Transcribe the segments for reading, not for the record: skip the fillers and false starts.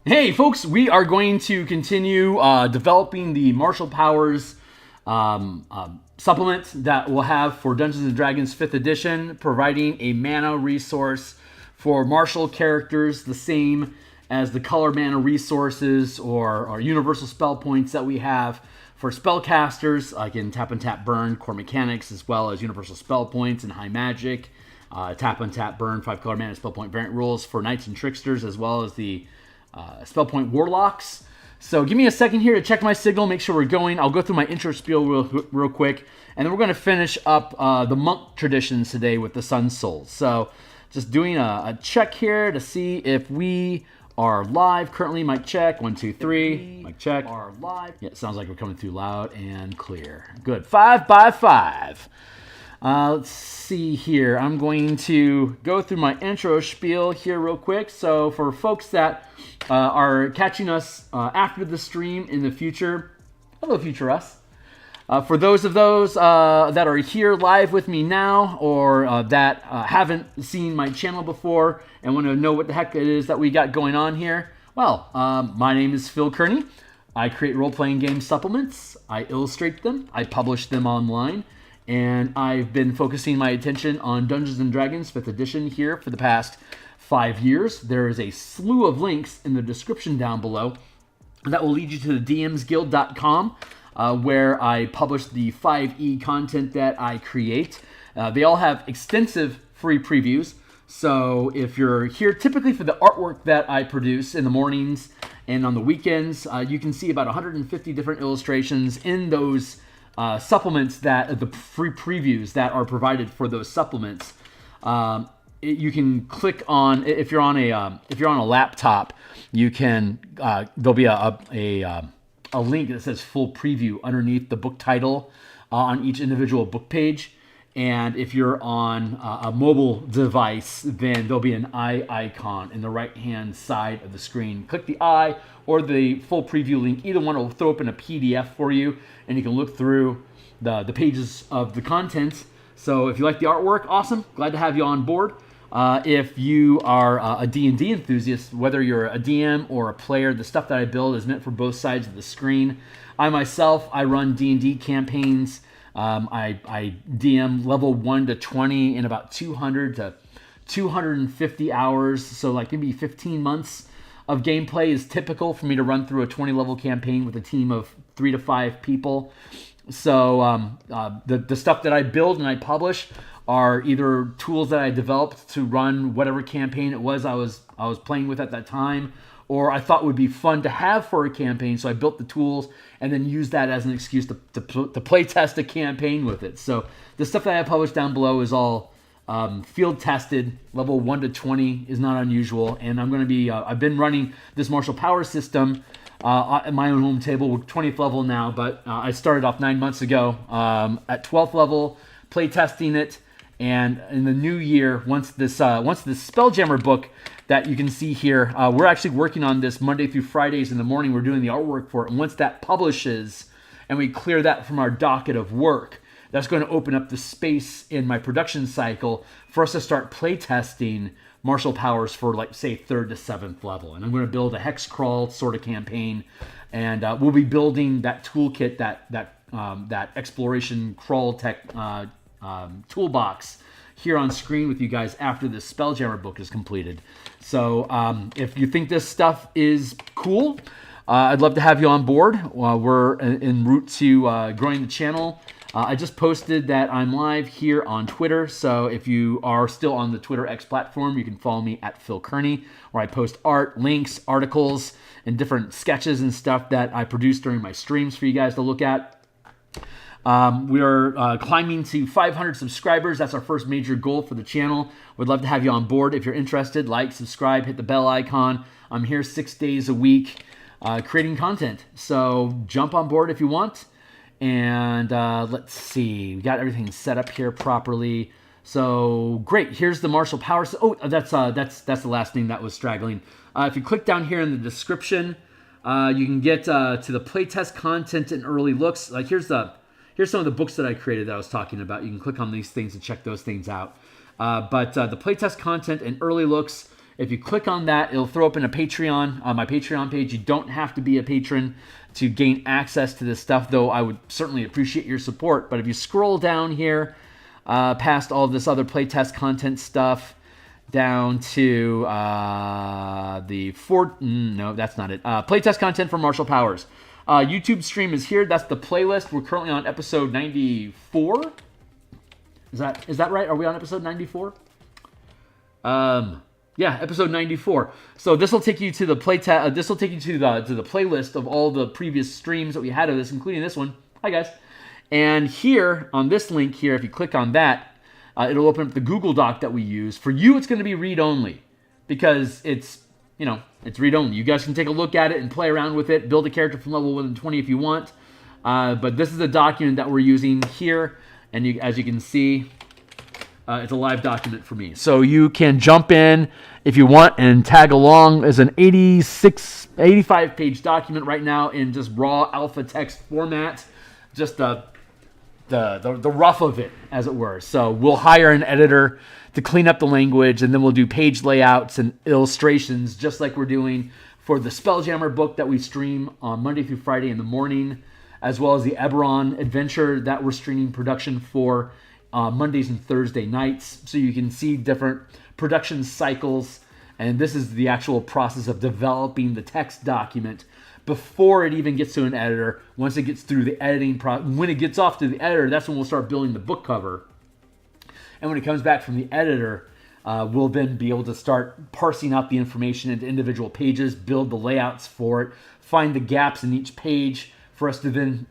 Hey folks, we are going to continue developing the martial powers supplement that we'll have for Dungeons and Dragons 5th edition, providing a mana resource for martial characters, the same as the color mana resources or universal spell points that we have for spellcasters, like in Tap and Tap Burn, core mechanics, as well as universal spell points and high magic. Tap and Tap Burn, 5 color mana spell point variant rules for knights and tricksters, as well as the spell point warlocks. So give me a second here to check my signal, make sure we're going. I'll go through my intro spiel real quick, and then we're going to finish up the monk traditions today with the Sun Souls. So just doing a check here to see if we are live. Currently, mic check, 1, 2, 3. Mic check. Are live. Yeah, it sounds like we're coming through loud and clear. Good. 5 by 5. Let's see here. I'm going to go through my intro spiel here real quick. So for folks that are catching us after the stream in the future, hello future us. For those of those that are here live with me now, or that haven't seen my channel before and want to know what the heck it is that we got going on here, well, my name is Phil Kearney. I create role-playing game supplements. I illustrate them. I publish them online. And I've been focusing my attention on Dungeons & Dragons 5th edition here for the past 5 years. There is a slew of links in the description down below that will lead you to the DMsGuild.com, where I publish the 5e content that I create. They all have extensive free previews. So if you're here typically for the artwork that I produce in the mornings and on the weekends, you can see about 150 different illustrations in those supplements, that the free previews that are provided for those supplements. You can click on, if you're on a laptop, you can there'll be a link that says full preview underneath the book title on each individual book page. And if you're on a mobile device, then there'll be an eye icon in the right-hand side of the screen. Click the eye or the full preview link. Either one will throw open a PDF for you, and you can look through the pages of the content. So if you like the artwork, awesome. Glad to have you on board. If you are a D&D enthusiast, whether you're a DM or a player, the stuff that I build is meant for both sides of the screen. I myself, I run D&D campaigns. I DM level 1 to 20 in about 200 to 250 hours. So like maybe 15 months of gameplay is typical for me to run through a 20 level campaign with a team of 3 to 5 people. So the stuff that I build and I publish are either tools that I developed to run whatever campaign it was I was playing with at that time, or I thought would be fun to have for a campaign. So I built the tools and then used that as an excuse to play test a campaign with it. So the stuff that I published down below is all field tested. Level 1 to 20 is not unusual. And I'm going to be, I've been running this martial power system at my own home table. We're 20th level now, but I started off 9 months ago at 12th level, play testing it. And in the new year, once this Spelljammer book that you can see here, we're actually working on this Monday through Fridays in the morning. We're doing the artwork for it. And once that publishes and we clear that from our docket of work, that's going to open up the space in my production cycle for us to start playtesting martial powers for, like, say, 3rd to 7th level. And I'm going to build a hex crawl sort of campaign. And we'll be building that toolkit, that exploration crawl tech toolbox here on screen with you guys after this Spelljammer book is completed. So if you think this stuff is cool, I'd love to have you on board. We're en route to growing the channel. I just posted that I'm live here on Twitter, so if you are still on the Twitter X platform, you can follow me at Phil Kearney, where I post art, links, articles, and different sketches and stuff that I produce during my streams for you guys to look at. We are climbing to 500 subscribers. That's our first major goal for the channel. Would love to have you on board. If you're interested, like, subscribe, hit the bell icon. I'm here 6 days a week creating content. So jump on board if you want. And let's see. We got everything set up here properly. So great. Here's the martial power. Oh, that's the last thing that was straggling. If you click down here in the description, you can get to the playtest content and early looks. Like here's some of the books that I created that I was talking about. You can click on these things and check those things out. But the playtest content and early looks, If you click on that, it'll throw up in a Patreon, on my Patreon page. You don't have to be a patron to gain access to this stuff, though I would certainly appreciate your support. But if you scroll down here, past all of this other playtest content stuff, down to no, that's not it. Playtest content for martial powers. YouTube stream is here. That's the playlist. We're currently on episode 94. Is that right? Are we on episode 94? Yeah, episode 94. So this will take you to the playtest. This will take you to the playlist of all the previous streams that we had of this, including this one. Hi guys. And here on this link here, if you click on that, it'll open up the Google Doc that we use. For you, it's going to be read-only because it's read-only. You guys can take a look at it and play around with it, build a character from level 1 to 20 if you want. But this is a document that we're using here, and as you can see, it's a live document for me. So you can jump in if you want and tag along. As an 85-page document right now in just raw alpha text format, just the rough of it, as it were. So we'll hire an editor to clean up the language, and then we'll do page layouts and illustrations, just like we're doing for the Spelljammer book that we stream on Monday through Friday in the morning, as well as the Eberron adventure that we're streaming production for Mondays and Thursday nights. So you can see different production cycles, and this is the actual process of developing the text document before it even gets to an editor. Once it gets through the editing process, when it gets off to the editor, that's when we'll start building the book cover. And when it comes back from the editor, we'll then be able to start parsing out the information into individual pages, build the layouts for it, find the gaps in each page for us to then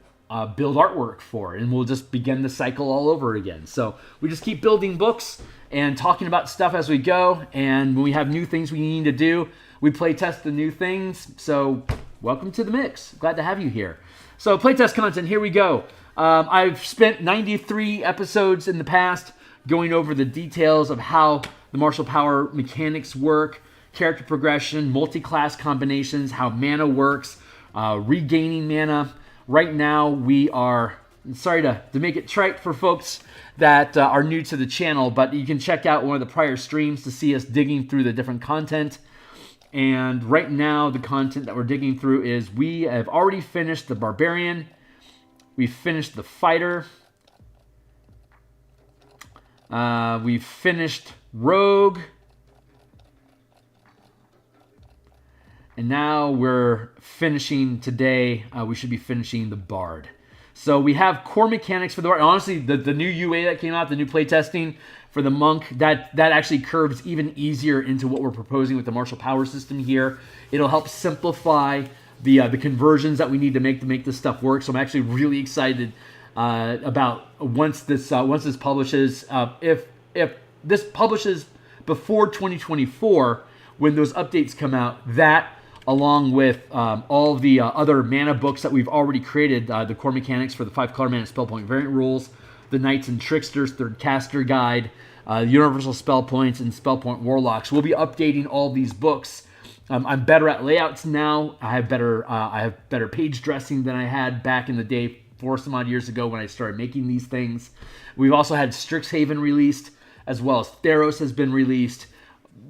build artwork for it. And we'll just begin the cycle all over again. So we just keep building books and talking about stuff as we go. And when we have new things we need to do, we play test the new things. So welcome to the mix. Glad to have you here. So playtest content, here we go. I've spent 93 episodes in the past going over the details of how the martial power mechanics work, character progression, multi-class combinations, how mana works, regaining mana. Right now we are, sorry to make it trite for folks that are new to the channel, but you can check out one of the prior streams to see us digging through the different content. And right now, the content that we're digging through is we have already finished the barbarian. We've finished the fighter. We've finished rogue. And now we're finishing today. We should be finishing the bard. So we have core mechanics for the bard. Honestly, the new UA that came out, the new playtesting for the monk, that actually curves even easier into what we're proposing with the martial power system here. It'll help simplify the conversions that we need to make this stuff work. So I'm actually really excited about once this publishes. If this publishes before 2024, when those updates come out, that along with all of the other mana books that we've already created, the core mechanics for the 5-color mana spell point variant rules, the Knights and Tricksters, Third Caster Guide, Universal Spell Points, and Spell Point Warlocks. We'll be updating all these books. I'm better at layouts now. I have better page dressing than I had back in the day 4 some odd years ago when I started making these things. We've also had Strixhaven released, as well as Theros has been released.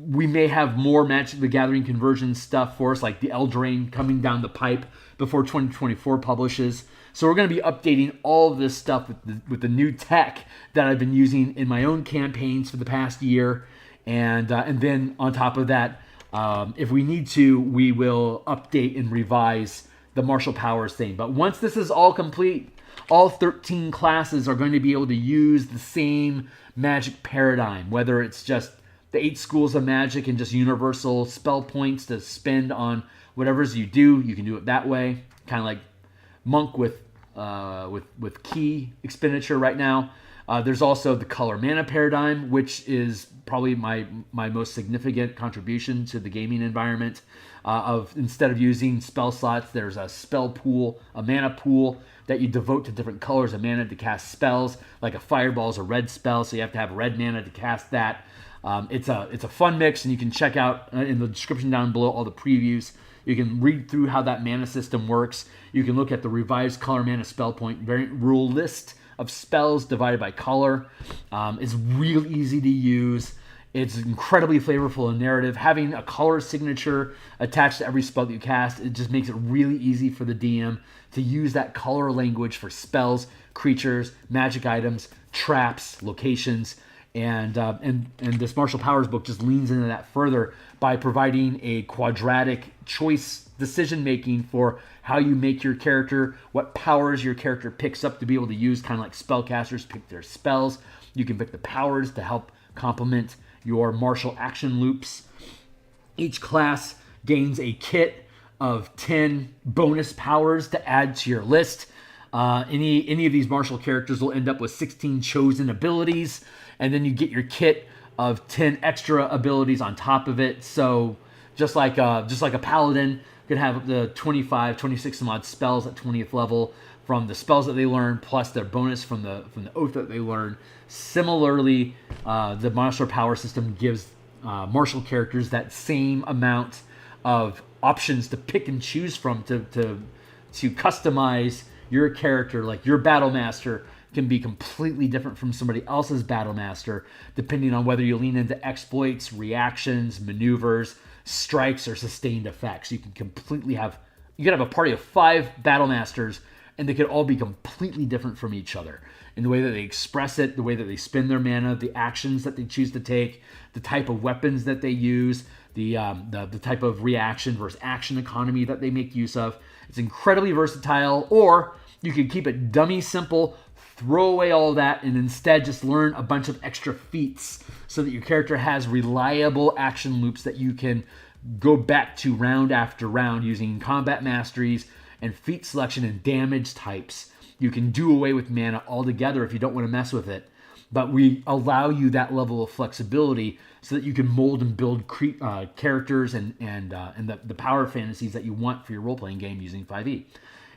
We may have more Magic the Gathering conversion stuff for us, like the Eldraine coming down the pipe before 2024 publishes. So we're going to be updating all of this stuff with the new tech that I've been using in my own campaigns for the past year. And then on top of that, if we need to, we will update and revise the martial powers thing. But once this is all complete, all 13 classes are going to be able to use the same magic paradigm, whether it's just the 8 schools of magic and just universal spell points to spend on whatever you do. You can do it that way, kind of like monk with key expenditure right now. There's also the color mana paradigm, which is probably my most significant contribution to the gaming environment. Of instead of using spell slots, there's a spell pool, a mana pool that you devote to different colors of mana to cast spells. Like a fireball is a red spell, so you have to have red mana to cast that. It's a fun mix, and you can check out in the description down below all the previews. You can read through how that mana system works. You can look at the revised color mana spell point variant rule list of spells divided by color. It's real easy to use. It's incredibly flavorful and narrative. Having a color signature attached to every spell that you cast, it just makes it really easy for the DM to use that color language for spells, creatures, magic items, traps, locations, and this Martial Powers book just leans into that further by providing a quadratic choice decision making for how you make your character, what powers your character picks up to be able to use, kind of like spellcasters pick their spells. You can pick the powers to help complement your martial action loops. Each class gains a kit of 10 bonus powers to add to your list. Any of these martial characters will end up with 16 chosen abilities, and then you get your kit of 10 extra abilities on top of it. So just like a paladin could have the 25, 26 some odd spells at 20th level from the spells that they learn, plus their bonus from the oath that they learn. Similarly, the martial power system gives martial characters that same amount of options to pick and choose from to customize your character. Like your battle master can be completely different from somebody else's battle master, depending on whether you lean into exploits, reactions, maneuvers, strikes, or sustained effects. You can have a party of 5 battle masters, and they could all be completely different from each other in the way that they express it, the way that they spend their mana, the actions that they choose to take, the type of weapons that they use, the type of reaction versus action economy that they make use of. It's incredibly versatile. Or you can keep it dummy simple, throw away all of that, and instead just learn a bunch of extra feats so that your character has reliable action loops that you can go back to round after round using combat masteries and feat selection and damage types. You can do away with mana altogether if you don't want to mess with it, but we allow you that level of flexibility so that you can mold and build characters and the power fantasies that you want for your role-playing game using 5e.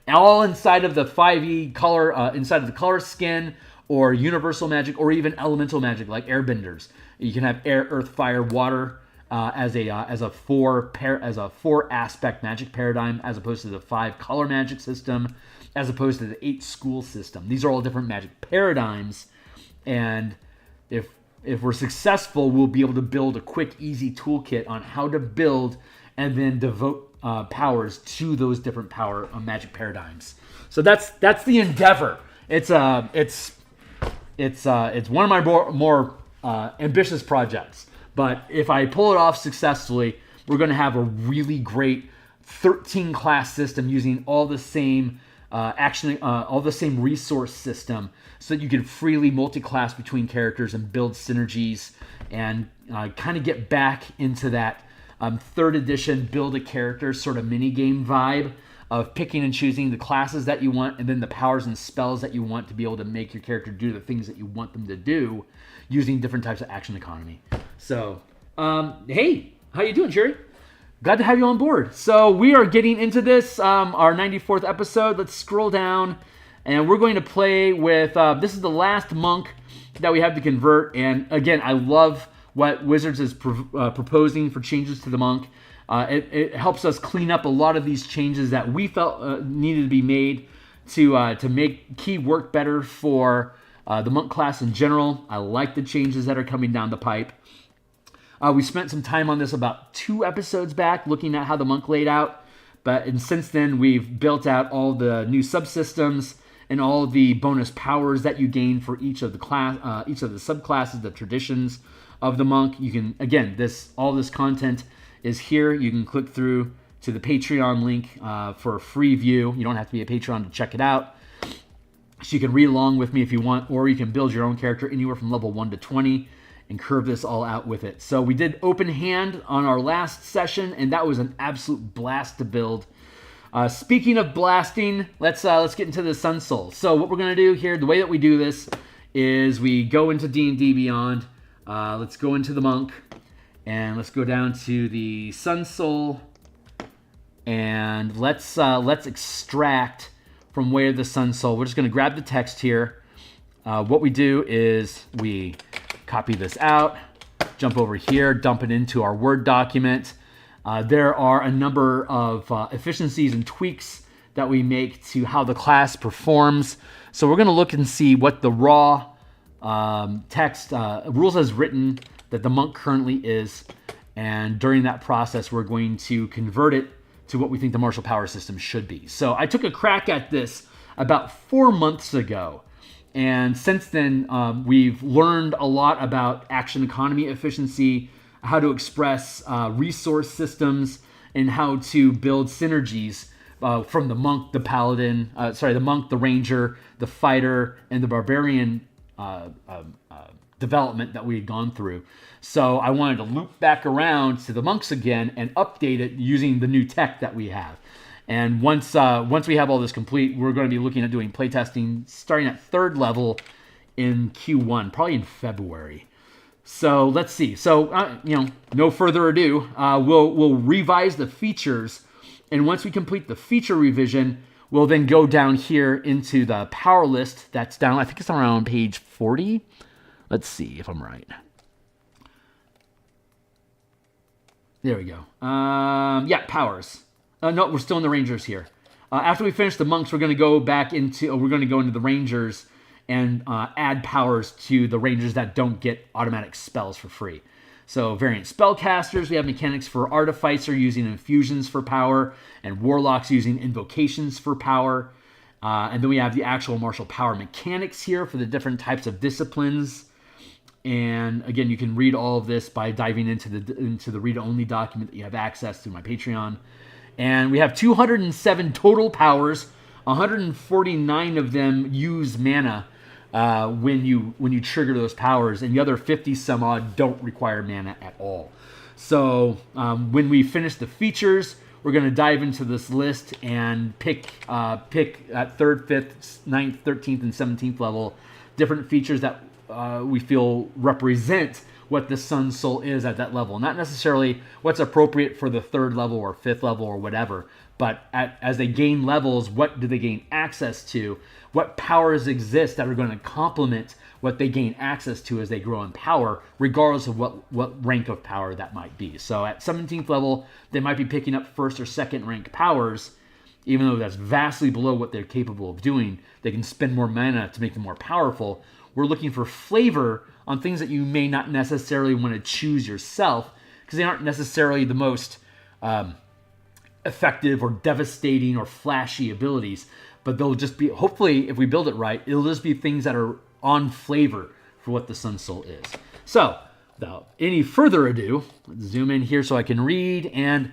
All inside of the 5e color, inside of the color skin, or universal magic, or even elemental magic like airbenders. You can have air, earth, fire, water as a 4 aspect magic paradigm, as opposed to the 5 color magic system, as opposed to the 8 school system. These are all different magic paradigms, and if we're successful, we'll be able to build a quick, easy toolkit on how to build and then devote powers to those different power magic paradigms. So that's the endeavor. It's one of my more ambitious projects. But if I pull it off successfully, we're going to have a really great 13 class system using all the same all the same resource system, so that you can freely multi-class between characters and build synergies and kind of get back into that 3rd edition build a character sort of mini game vibe of picking and choosing the classes that you want and then the powers and spells that you want to be able to make your character do the things that you want them to do using different types of action economy. So, hey, how you doing, Jerry? Glad to have you on board. So we are getting into this, our 94th episode. Let's scroll down, and we're going to play with, this is the last monk that we have to convert. And again, I love what Wizards is proposing for changes to the monk. It helps us clean up a lot of these changes that we felt needed to be made to make key work better for the monk class in general. I like the changes that are coming down the pipe. We spent some time on this about 2 episodes back, looking at how the monk laid out. And since then, we've built out all the new subsystems and all the bonus powers that you gain for each of the subclasses, the traditions of the monk. You can, again, all this content is here. You can click through to the Patreon link for a free view. You don't have to be a Patreon to check it out. So you can read along with me if you want, or you can build your own character anywhere from level 1 to 20. And curve this all out with it. So we did open hand on our last session, and that was an absolute blast to build. Speaking of blasting, let's get into the Sun Soul. So what we're going to do here, the way that we do this, is we go into D&D Beyond. Let's go into the monk, and let's go down to the Sun Soul, and let's extract from where the Sun Soul. We're just going to grab the text here. What we do is we copy this out, jump over here, dump it into our Word document. There are a number of efficiencies and tweaks that we make to how the class performs. So we're going to look and see what the raw text, rules as written, that the monk currently is. And during that process, we're going to convert it to what we think the martial power system should be. So I took a crack at this about 4 months ago. And since then, we've learned a lot about action economy efficiency, how to express resource systems, and how to build synergies from the monk, the paladin, the monk, the ranger, the fighter, and the barbarian development that we had gone through. So I wanted to loop back around to the monks again and update it using the new tech that we have. And once we have all this complete, we're going to be looking at doing playtesting starting at 3rd level in Q1, probably in February. So let's see. So no further ado, we'll revise the features, and once we complete the feature revision, we'll then go down here into the power list. That's down. I think it's around page 40. Let's see if I'm right. There we go. Powers. No, we're still in the Rangers here. After we finish the monks, we're going to go into the Rangers and add powers to the Rangers that don't get automatic spells for free. So variant spellcasters, we have mechanics for artificer using infusions for power, and warlocks using invocations for power. And then we have the actual martial power mechanics here for the different types of disciplines. And again, you can read all of this by diving into the read-only document that you have access to my Patreon. And we have 207 total powers. 149 of them use mana when you trigger those powers, and the other 50 some odd don't require mana at all. So when we finish the features, we're going to dive into this list and pick at 3rd, 5th, 9th, 13th, and 17th level different features that we feel represent what the Sun Soul is at that level. Not necessarily what's appropriate for the 3rd level or 5th level or whatever, but as they gain levels, what do they gain access to? What powers exist that are going to complement what they gain access to as they grow in power, regardless of what rank of power that might be. So at 17th level, they might be picking up 1st or 2nd rank powers, even though that's vastly below what they're capable of doing. They can spend more mana to make them more powerful. We're looking for flavor on things that you may not necessarily want to choose yourself, because they aren't necessarily the most effective or devastating or flashy abilities, but they'll just be, hopefully, if we build it right, it'll just be things that are on flavor for what the Sun Soul is. So, without any further ado, let's zoom in here so I can read, and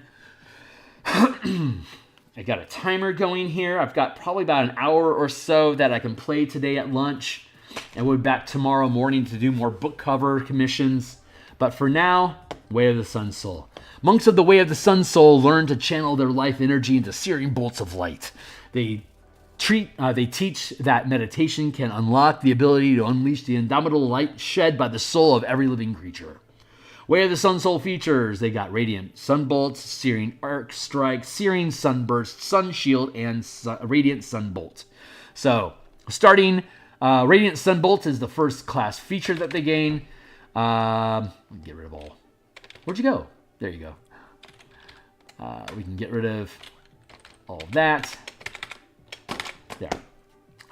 I got a timer going here. I've got probably about an hour or so that I can play today at lunch, and we'll be back tomorrow morning to do more book cover commissions. But for now, Way of the Sun Soul. Monks of the Way of the Sun Soul learn to channel their life energy into searing bolts of light. They teach that meditation can unlock the ability to unleash the indomitable light shed by the soul of every living creature. Way of the Sun Soul features, they got Radiant Sunbolts, Searing Arc Strike, Searing Sunburst, Sun Shield, and Radiant Sunbolt. So, starting, Radiant Sunbolt is the first class feature that they gain. Get rid of all. Where'd you go? There you go. We can get rid of all of that. There.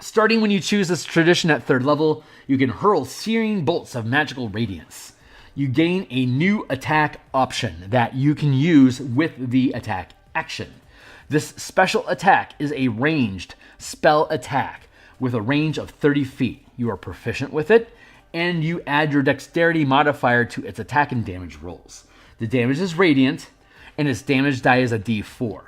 Starting when you choose this tradition at 3rd level, you can hurl searing bolts of magical radiance. You gain a new attack option that you can use with the attack action. This special attack is a ranged spell attack with a range of 30 feet. You are proficient with it, and you add your dexterity modifier to its attack and damage rolls. The damage is radiant, and its damage die is a d4.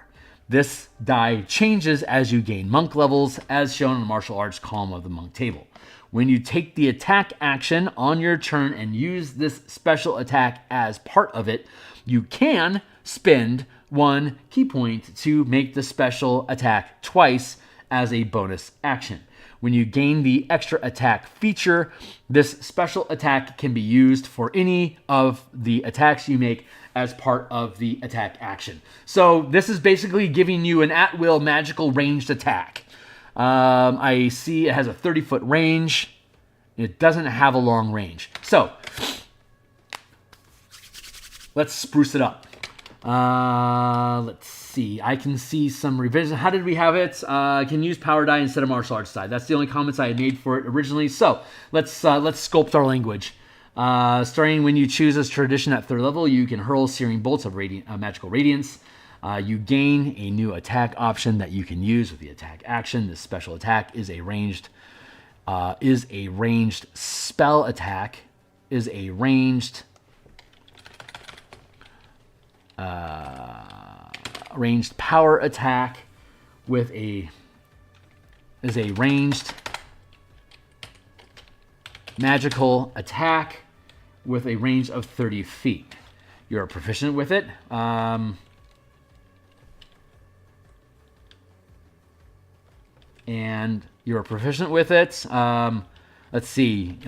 This die changes as you gain monk levels, as shown in the martial arts column of the monk table. When you take the attack action on your turn and use this special attack as part of it, you can spend 1 key point to make the special attack twice as a bonus action. When you gain the extra attack feature, this special attack can be used for any of the attacks you make as part of the attack action. So this is basically giving you an at-will magical ranged attack. I see it has a 30-foot range. It doesn't have a long range. So let's spruce it up. Let's see. I can see some revision. How did we have it? I can use power die instead of martial arts die. That's the only comments I had made for it originally. So let's sculpt our language. Starting when you choose this tradition at 3rd level, you can hurl searing bolts of magical radiance. You gain a new attack option that you can use with the attack action. This special attack is a ranged spell attack. Is a ranged power attack with a ranged magical attack with a range of 30 feet. You're proficient with it. And you're proficient with it. Let's see.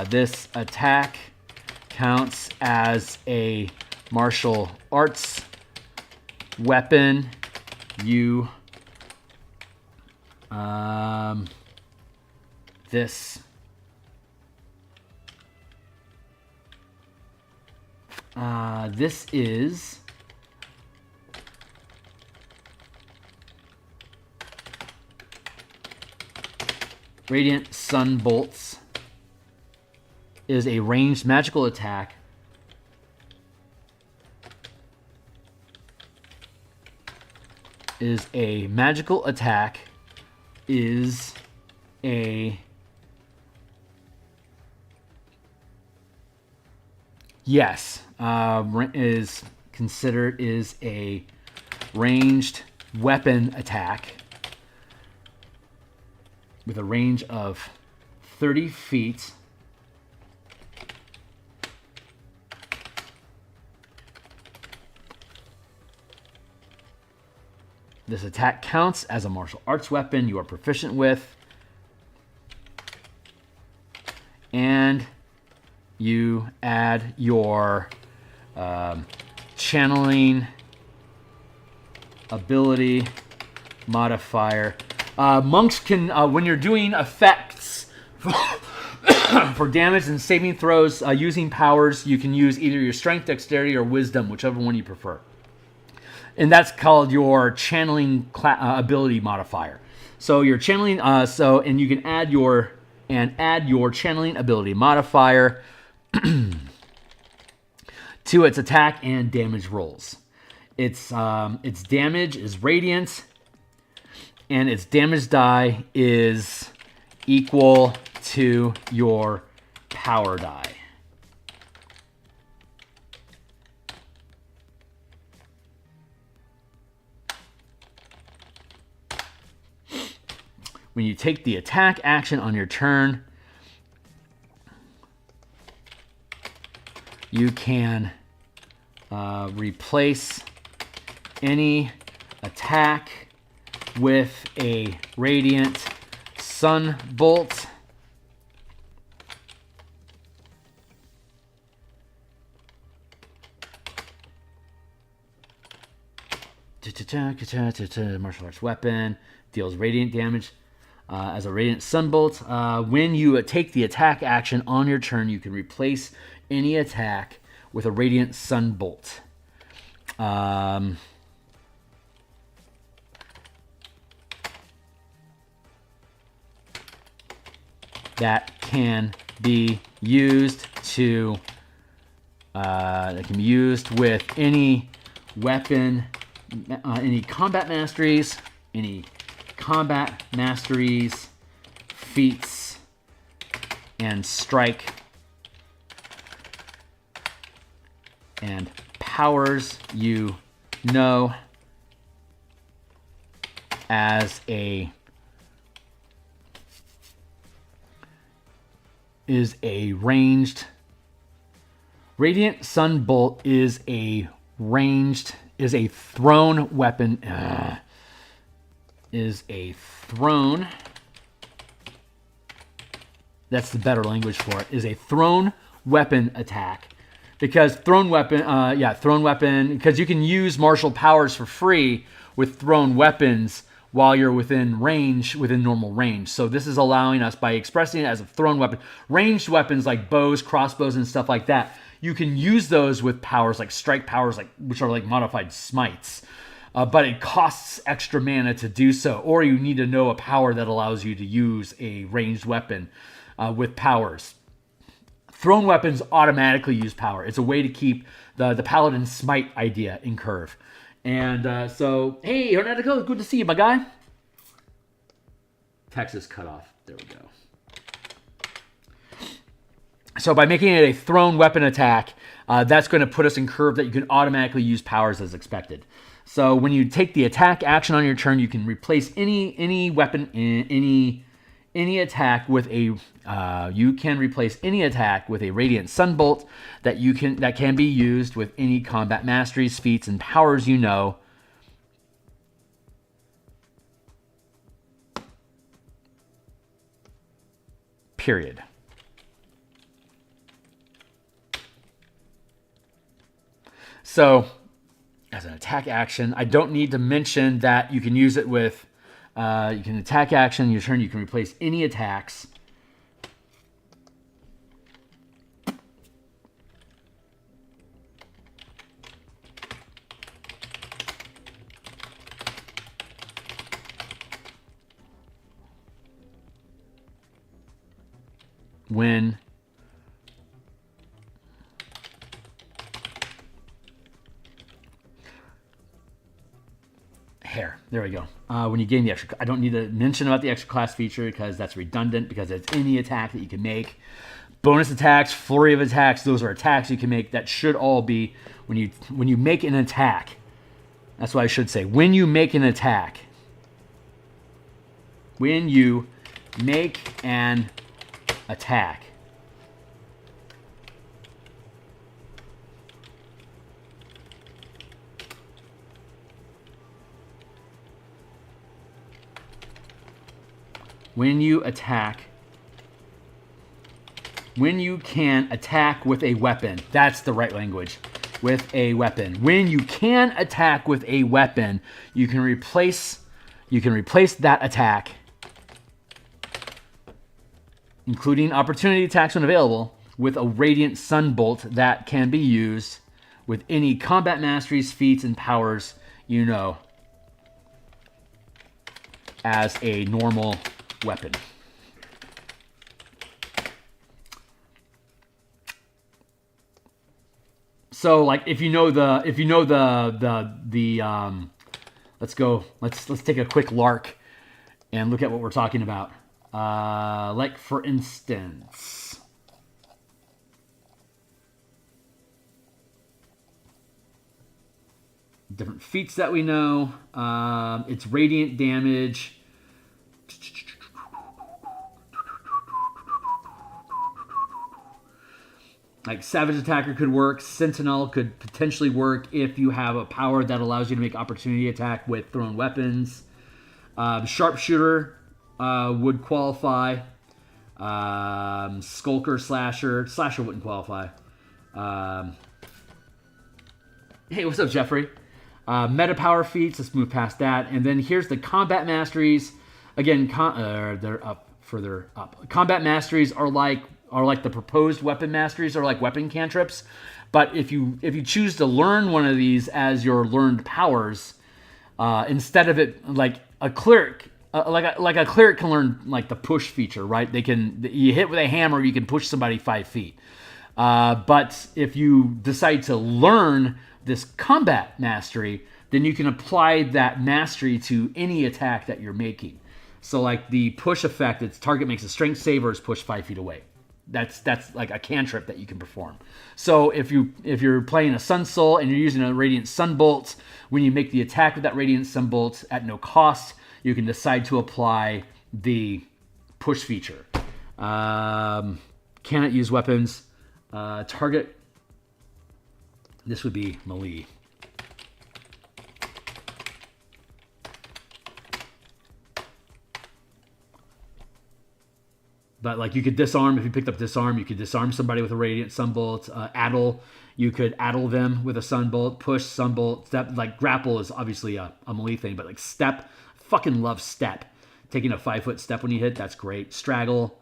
This attack counts as a martial arts weapon. You this is Radiant Sun Bolts. Is a ranged magical attack. Is a magical attack. Is a... Yes. Is considered is a ranged weapon attack with a range of 30 feet. This attack counts as a martial arts weapon you are proficient with. And you add your channeling ability modifier. Monks can, when you're doing effects for damage and saving throws using powers, you can use either your strength, dexterity, or wisdom, whichever one you prefer. And that's called your channeling ability modifier. So your channeling, and you can add your channeling ability modifier to its attack and damage rolls. Its damage is radiant, and its damage die is equal to your power die. When you take the attack action on your turn, you can replace any attack with a Radiant Sun Bolt. Martial arts weapon, deals radiant damage as a Radiant Sunbolt. When you take the attack action on your turn, you can replace any attack with a Radiant Sunbolt. That can be used with any weapon, any combat masteries, feats, and strike and powers you know as a ranged. Radiant Sunbolt is a thrown weapon. That's the better language for it. Is a thrown weapon attack. Because thrown weapon, because you can use martial powers for free with thrown weapons while you're within normal range. So this is allowing us, by expressing it as a thrown weapon, ranged weapons like bows, crossbows, and stuff like that, you can use those with powers like strike powers, which are like modified smites. but it costs extra mana to do so, or you need to know a power that allows you to use a ranged weapon with powers. Thrown weapons automatically use power. It's a way to keep the paladin smite idea in curve. And so, hey, Hernetico, good to see you, my guy. Texas cut off. There we go. So by making it a thrown weapon attack, that's going to put us in curve that you can automatically use powers as expected. So when you take the attack action on your turn, you can replace any weapon in any attack with a radiant sunbolt that can be used with any combat masteries, feats, and powers you know. Period. So, as an attack action, I don't need to mention that you can use it with, you can attack action, your turn, you can replace any attacks. When there we go. When you gain the extra, I don't need to mention about the extra class feature because that's redundant, because it's any attack that you can make. Bonus attacks, flurry of attacks, those are attacks you can make. That should all be when you make an attack. That's what I should say. When you make an attack. When you make an attack. When you attack, when you can attack with a weapon, that's the right language, with a weapon. When you can attack with a weapon, you can replace that attack, including opportunity attacks when available, with a radiant sunbolt that can be used with any combat masteries, feats, and powers you know as a normal weapon. So like if you know the let's take a quick lark and look at what we're talking about. Like for instance, different feats that we know. It's radiant damage. Like Savage Attacker could work. Sentinel could potentially work if you have a power that allows you to make opportunity attack with thrown weapons. Sharpshooter would qualify. Skulker, Slasher. Slasher wouldn't qualify. Hey, what's up, Jeffrey? Meta power feats. Let's move past that. And then here's the combat masteries. Again, they're up further up. Combat masteries are like the proposed weapon masteries, or like weapon cantrips. But if you choose to learn one of these as your learned powers, instead of it like a cleric, like a cleric can learn like the push feature, right? You hit with a hammer, you can push somebody 5 feet. But if you decide to learn this combat mastery, then you can apply that mastery to any attack that you're making. So like the push effect, its target makes a strength save or is pushed 5 feet away. That's like a cantrip that you can perform. So if you're playing a Sun Soul and you're using a Radiant Sunbolt, when you make the attack with that Radiant Sunbolt at no cost, you can decide to apply the push feature. Cannot use weapons. Target. This would be melee. But like you could disarm, if you picked up disarm, you could disarm somebody with a Radiant Sunbolt. Addle, you could addle them with a Sunbolt. Push, Sunbolt, step. Like grapple is obviously a melee thing, but like step, fucking love step. Taking a 5-foot step when you hit, that's great. Straggle,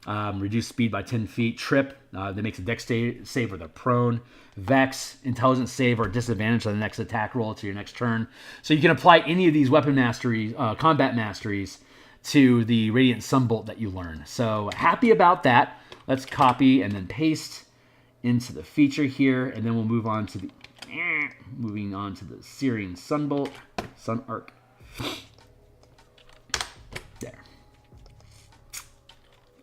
Reduce speed by 10 feet. Trip, that makes a dex save or they're prone. Vex, intelligence save or disadvantage on the next attack roll to your next turn. So you can apply any of these weapon masteries, combat masteries, to the Radiant Sunbolt that you learn. So happy about that. Let's copy and then paste into the feature here, and then we'll move on to the Searing Sunbolt, Sun Arc. There.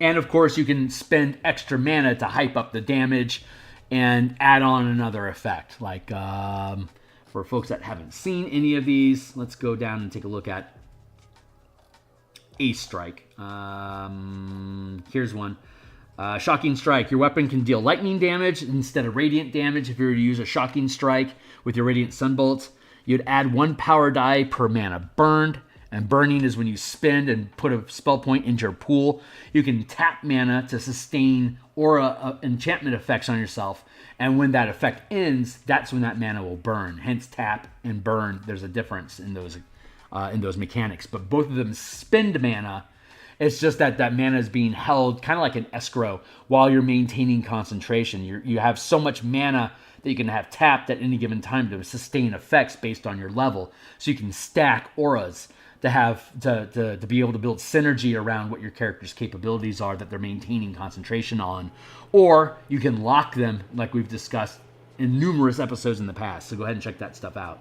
And of course, you can spend extra mana to hype up the damage and add on another effect. Like for folks that haven't seen any of these, let's go down and take a look at Ace Strike. Here's one. Shocking Strike. Your weapon can deal lightning damage instead of radiant damage. If you were to use a Shocking Strike with your Radiant Sunbolt, you'd add 1 power die per mana burned. And burning is when you spend and put a spell point into your pool. You can tap mana to sustain aura enchantment effects on yourself. And when that effect ends, that's when that mana will burn. Hence tap and burn. There's a difference in those mechanics. But both of them spend mana. It's just that mana is being held kind of like an escrow while you're maintaining concentration. You have so much mana that you can have tapped at any given time to sustain effects based on your level. So you can stack auras to be able to build synergy around what your character's capabilities are that they're maintaining concentration on. Or you can lock them, like we've discussed in numerous episodes in the past. So go ahead and check that stuff out.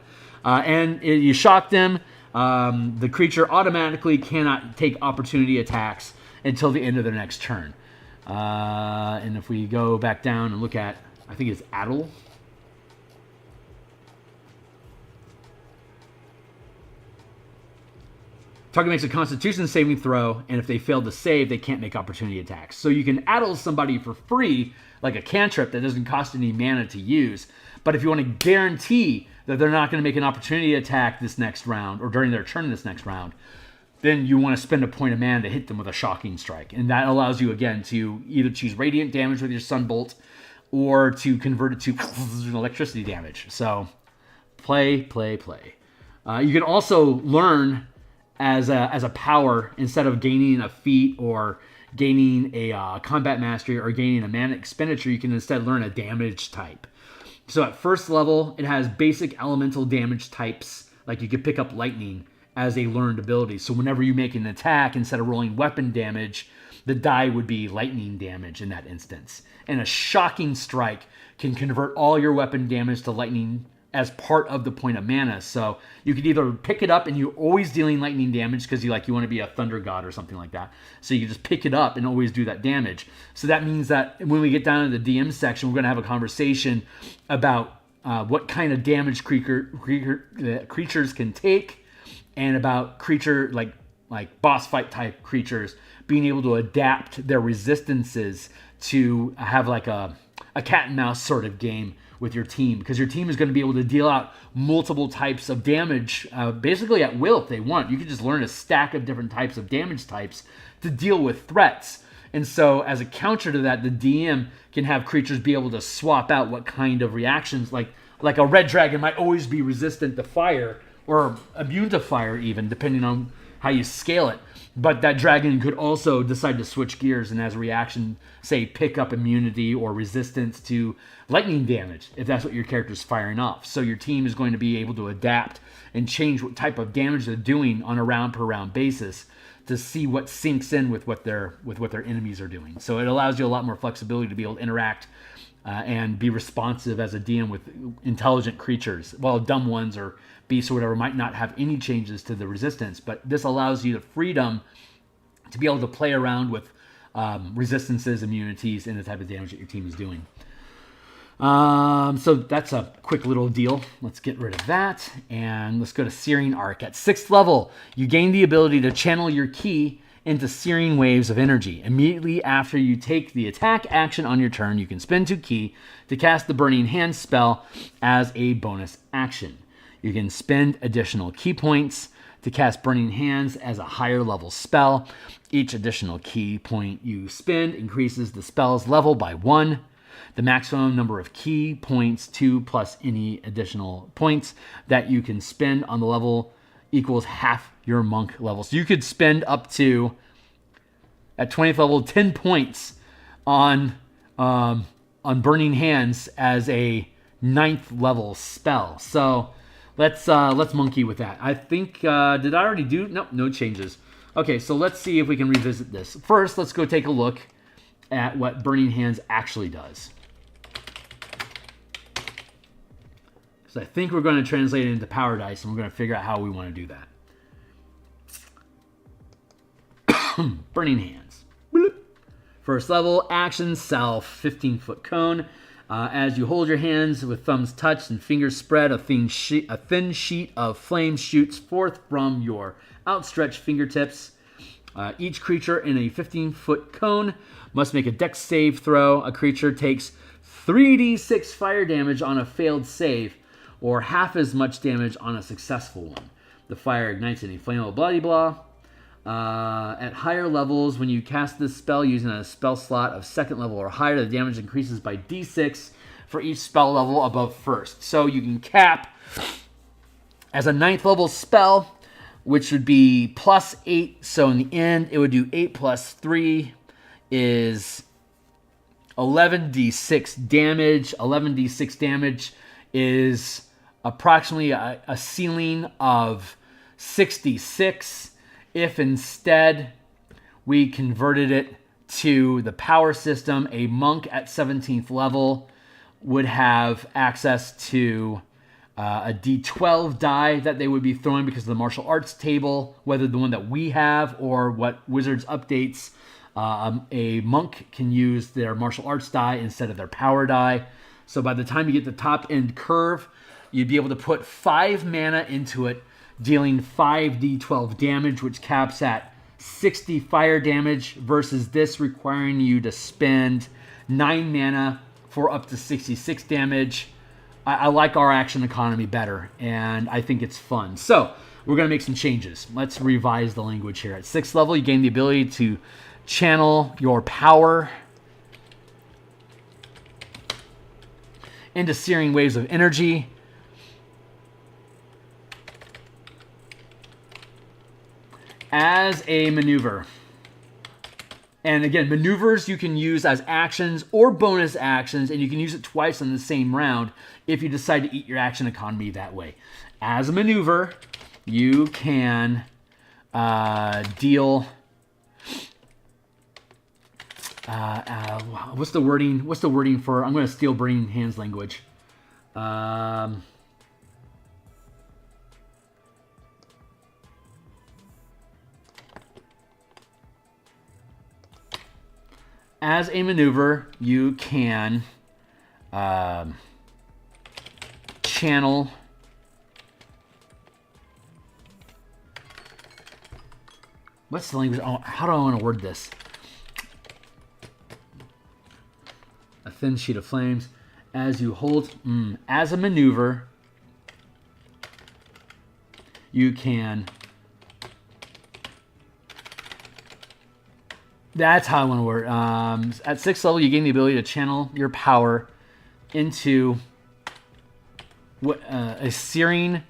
You shock them. The creature automatically cannot take opportunity attacks until the end of their next turn. And if we go back down and look at, I think it's Adel. Target makes a Constitution saving throw, and if they fail to save, they can't make opportunity attacks. So you can addle somebody for free, like a cantrip that doesn't cost any mana to use. But if you want to guarantee that they're not going to make an opportunity attack this next round, or during their turn this next round, then you want to spend a point of mana to hit them with a Shocking Strike. And that allows you, again, to either choose Radiant damage with your Sunbolt, or to convert it to electricity damage. So, play. You can also learn as a power, instead of gaining a feat or gaining a combat mastery or gaining a mana expenditure, you can instead learn a damage type. So at first level, it has basic elemental damage types, like you could pick up lightning as a learned ability. So whenever you make an attack, instead of rolling weapon damage, the die would be lightning damage in that instance. And a Shocking Strike can convert all your weapon damage to lightning as part of the point of mana. So you could either pick it up and you're always dealing lightning damage because you want to be a thunder god or something like that. So you just pick it up and always do that damage. So that means that when we get down to the DM section, we're going to have a conversation about what kind of damage creatures can take, and about creature like boss fight type creatures being able to adapt their resistances to have like a cat and mouse sort of game with your team, because your team is going to be able to deal out multiple types of damage basically at will if they want. You can just learn a stack of different types of damage types to deal with threats. And so as a counter to that, the DM can have creatures be able to swap out what kind of reactions, like a red dragon might always be resistant to fire or immune to fire even, depending on how you scale it. But that dragon could also decide to switch gears and as a reaction, say, pick up immunity or resistance to lightning damage, if that's what your character's firing off. So your team is going to be able to adapt and change what type of damage they're doing on a round per round basis to see what sinks in with what their enemies are doing. So it allows you a lot more flexibility to be able to interact and be responsive as a DM with intelligent creatures. While dumb ones or beasts or whatever might not have any changes to the resistance, but this allows you the freedom to be able to play around with resistances, immunities, and the type of damage that your team is doing. So that's a quick little deal. Let's get rid of that, and let's go to Searing Arc. At 6th level, you gain the ability to channel your ki into searing waves of energy. Immediately after you take the attack action on your turn, you can spend 2 ki to cast the Burning Hands spell as a bonus action. You can spend additional ki points to cast Burning Hands as a higher level spell. Each additional ki point you spend increases the spell's level by 1. The maximum number of ki points, 2 plus any additional points that you can spend on the level, equals half your monk level. So you could spend up to, at 20th level, 10 points on Burning Hands as a 9th level spell. So let's monkey with that. I think, did I already do? Nope, no changes. Okay, so let's see if we can revisit this. First, let's go take a look at what Burning Hands actually does. So I think we're going to translate it into power dice, and we're going to figure out how we want to do that. Burning Hands. Bloop. First level, action, self, 15-foot cone. As you hold your hands with thumbs touched and fingers spread, a thin sheet of flame shoots forth from your outstretched fingertips. Each creature in a 15-foot cone must make a dex save throw. A creature takes 3d6 fire damage on a failed save, or half as much damage on a successful one. The fire ignites in a flame of blah-de-blah. At higher levels, when you cast this spell using a spell slot of 2nd level or higher, the damage increases by d6 for each spell level above 1st. So you can cap as a 9th level spell, which would be +8. So in the end, it would do 8 plus 3 is 11d6 damage. 11d6 damage is approximately a ceiling of 66. If instead we converted it to the power system, a monk at 17th level would have access to a d12 die that they would be throwing because of the martial arts table, whether the one that we have or what Wizards updates. A monk can use their martial arts die instead of their power die. So by the time you get the top end curve, you'd be able to put 5 mana into it, dealing 5d12 damage, which caps at 60 fire damage, versus this requiring you to spend 9 mana for up to 66 damage. I like our action economy better, and I think it's fun. So we're going to make some changes. Let's revise the language here. At 6th level, you gain the ability to channel your power into searing waves of energy. As a maneuver. And again, maneuvers you can use as actions or bonus actions, and you can use it twice in the same round if you decide to eat your action economy that way. As a maneuver, you can deal... what's the wording? What's the wording for... I'm going to steal Burning Hands language. As a maneuver, you can channel what's the language? Oh, how do I want to word this? A thin sheet of flames. As you hold, as a maneuver, you can. That's how I want to word. At 6th level, you gain the ability to channel your power into searing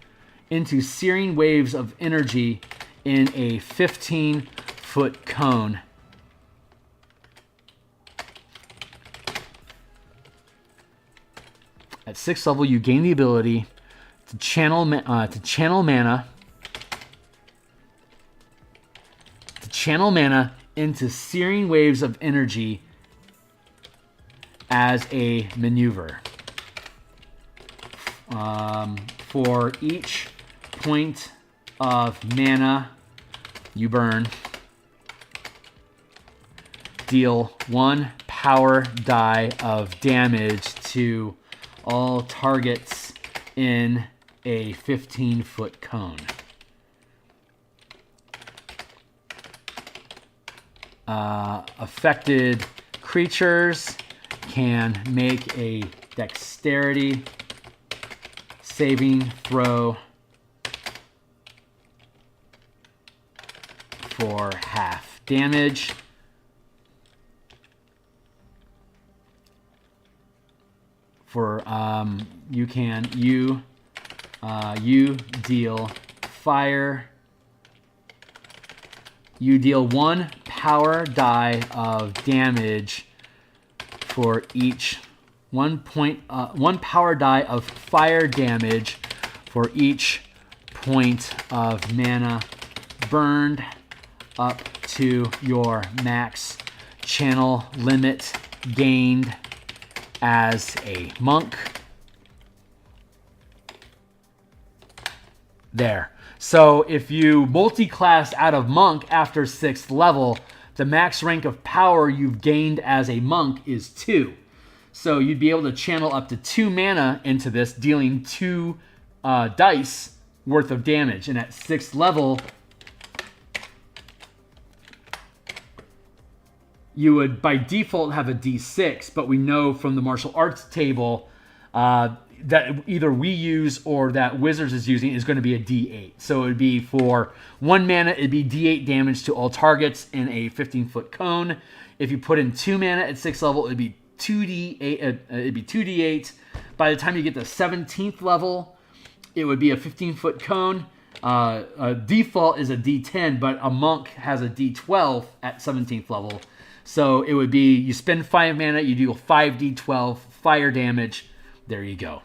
waves of energy in a 15-foot cone. At 6th level, you gain the ability to channel mana into searing waves of energy as a maneuver. For each point of mana you burn, deal 1 power die of damage to all targets in a 15-foot cone. Affected creatures can make a dexterity saving throw for half damage. For you deal fire. You deal 1 power die of damage for each one power die of fire damage for each point of mana burned up to your max channel limit gained as a monk. There. So if you multi-class out of monk after 6th level, the max rank of power you've gained as a monk is 2. So you'd be able to channel up to 2 mana into this, dealing 2 dice worth of damage. And at 6th level, you would by default have a d6, but we know from the martial arts table that either we use or that Wizards is using is going to be a d8. So it would be for 1 mana, it'd be d8 damage to all targets in a 15-foot cone. If you put in 2 mana at 6th level, it'd be 2d8. It'd be 2d8. By the time you get to 17th level, it would be a 15-foot cone. Default is a d10, but a monk has a d12 at 17th level. So it would be, you spend 5 mana, you deal 5d12 fire damage. There you go.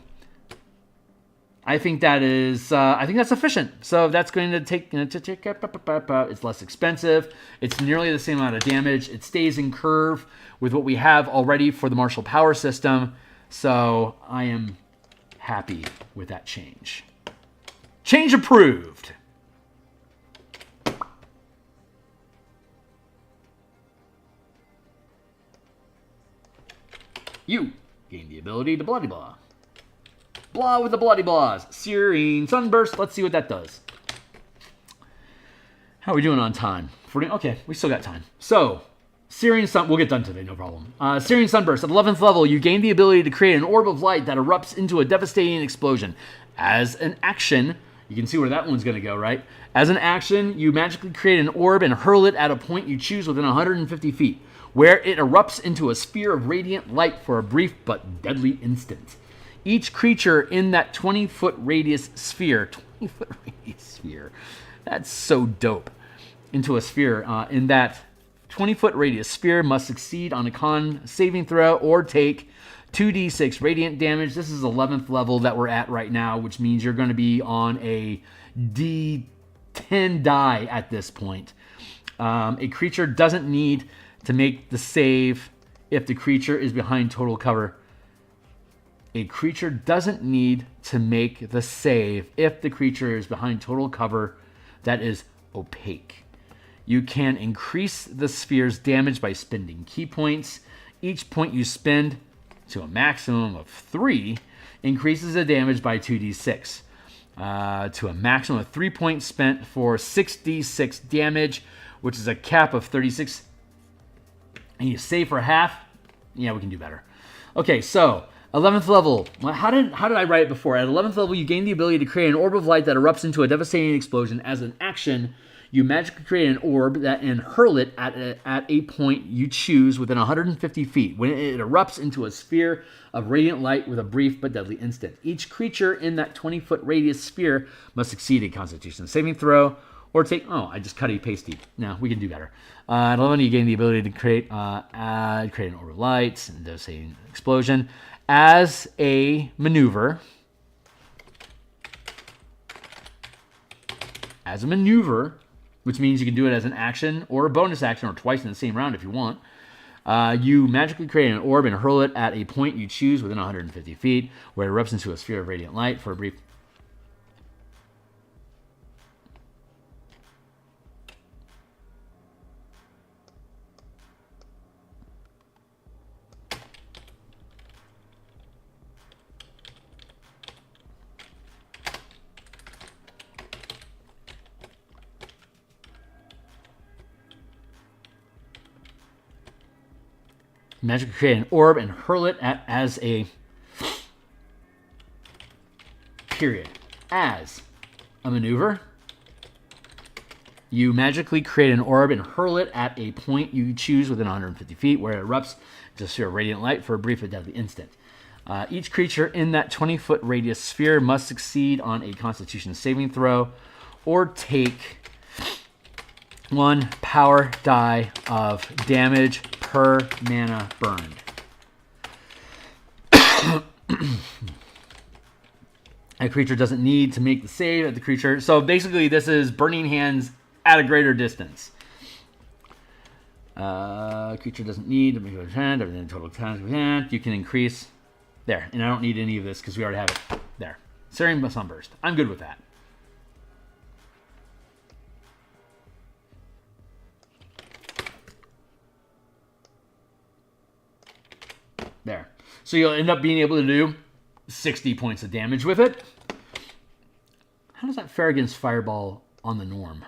I think that is, I think that's sufficient. So that's going to take, it's less expensive. It's nearly the same amount of damage. It stays in curve with what we have already for the martial power system. So I am happy with that change. Change approved. You gain the ability to bloody blah. Blah with the bloody blahs. Searing Sunburst. Let's see what that does. How are we doing on time? 40, okay, we still got time. So, Searing Sun... We'll get done today, no problem. Searing Sunburst. At 11th level, you gain the ability to create an orb of light that erupts into a devastating explosion. As an action... You can see where that one's going to go, right? As an action, you magically create an orb and hurl it at a point you choose within 150 feet, where it erupts into a sphere of radiant light for a brief but deadly instant. Each creature in that 20-foot radius sphere, 20-foot radius sphere, that's so dope, into a sphere, in that 20-foot radius sphere must succeed on a con saving throw or take 2d6 radiant damage. This is 11th level that we're at right now, which means you're going to be on a d10 die at this point. A creature doesn't need to make the save if the creature is behind total cover. A creature doesn't need to make the save if the creature is behind total cover that is opaque. You can increase the sphere's damage by spending key points. Each point you spend to a maximum of 3 increases the damage by 2d6. To a maximum of 3 points spent for 6d6 damage, which is a cap of 36. And you save for half. Yeah, we can do better. Okay, so 11th level. How did I write it before? At 11th level, you gain the ability to create an orb of light that erupts into a devastating explosion. As an action, you magically create an orb and hurl it at a point you choose within 150 feet. When it erupts into a sphere of radiant light with a brief but deadly instant. Each creature in that 20-foot radius sphere must succeed a Constitution saving throw or take... Oh, I just cut a pasty. No, we can do better. At 11, you gain the ability to create an orb of light and devastating explosion. As a maneuver, which means you can do it as an action or a bonus action or twice in the same round if you want, you magically create an orb and hurl it at a point you choose within 150 feet, where it erupts into a sphere of radiant light for a brief... Magically create an orb and hurl it at as a period. As a maneuver, you magically create an orb and hurl it at a point you choose within 150 feet, where it erupts into a sphere of radiant light for a brief and deadly instant. Each creature in that 20-foot radius sphere must succeed on a Constitution saving throw or take 1 power die of damage per mana burned. A creature doesn't need to make the save at the creature. So basically, this is Burning Hands at a greater distance. Creature doesn't need to make a hand. Everything total time. You can increase. There. And I don't need any of this because we already have it. There. Searing Sunburst. I'm good with that. There. So you'll end up being able to do 60 points of damage with it. How does that fare against Fireball on the norm?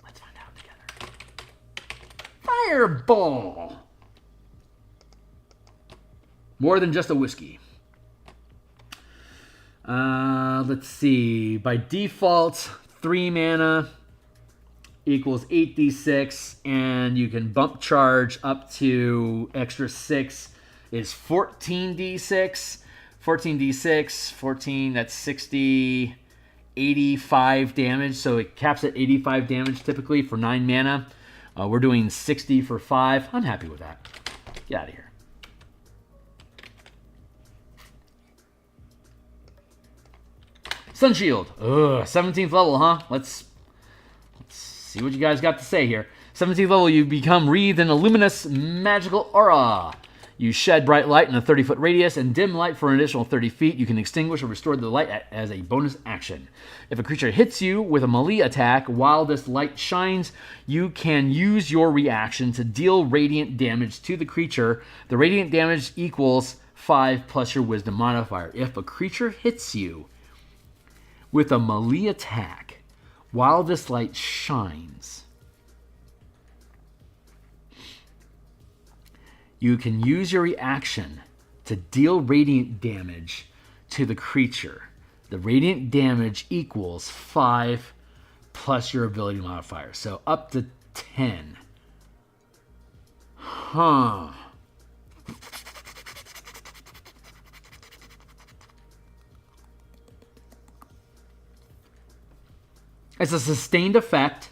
Let's find out together. Fireball! More than just a whiskey. Let's see. By default, 3 mana equals 8d6, and you can bump charge up to extra 6 is 14d6. 14d6, 14, that's 60, 85 damage. So it caps at 85 damage typically for 9 mana. We're doing 60 for 5. I'm happy with that. Get out of here. Sunshield. Ugh, 17th level, huh? Let's see what you guys got to say here. 17th level, you become wreathed in a luminous magical aura. You shed bright light in a 30-foot radius and dim light for an additional 30 feet. You can extinguish or restore the light as a bonus action. If a creature hits you with a melee attack while this light shines, you can use your reaction to deal radiant damage to the creature. The radiant damage equals 5 plus your wisdom modifier. If a creature hits you with a melee attack while this light shines, you can use your reaction to deal radiant damage to the creature. The radiant damage equals 5 plus your ability modifier. So up to 10. Huh. It's a sustained effect.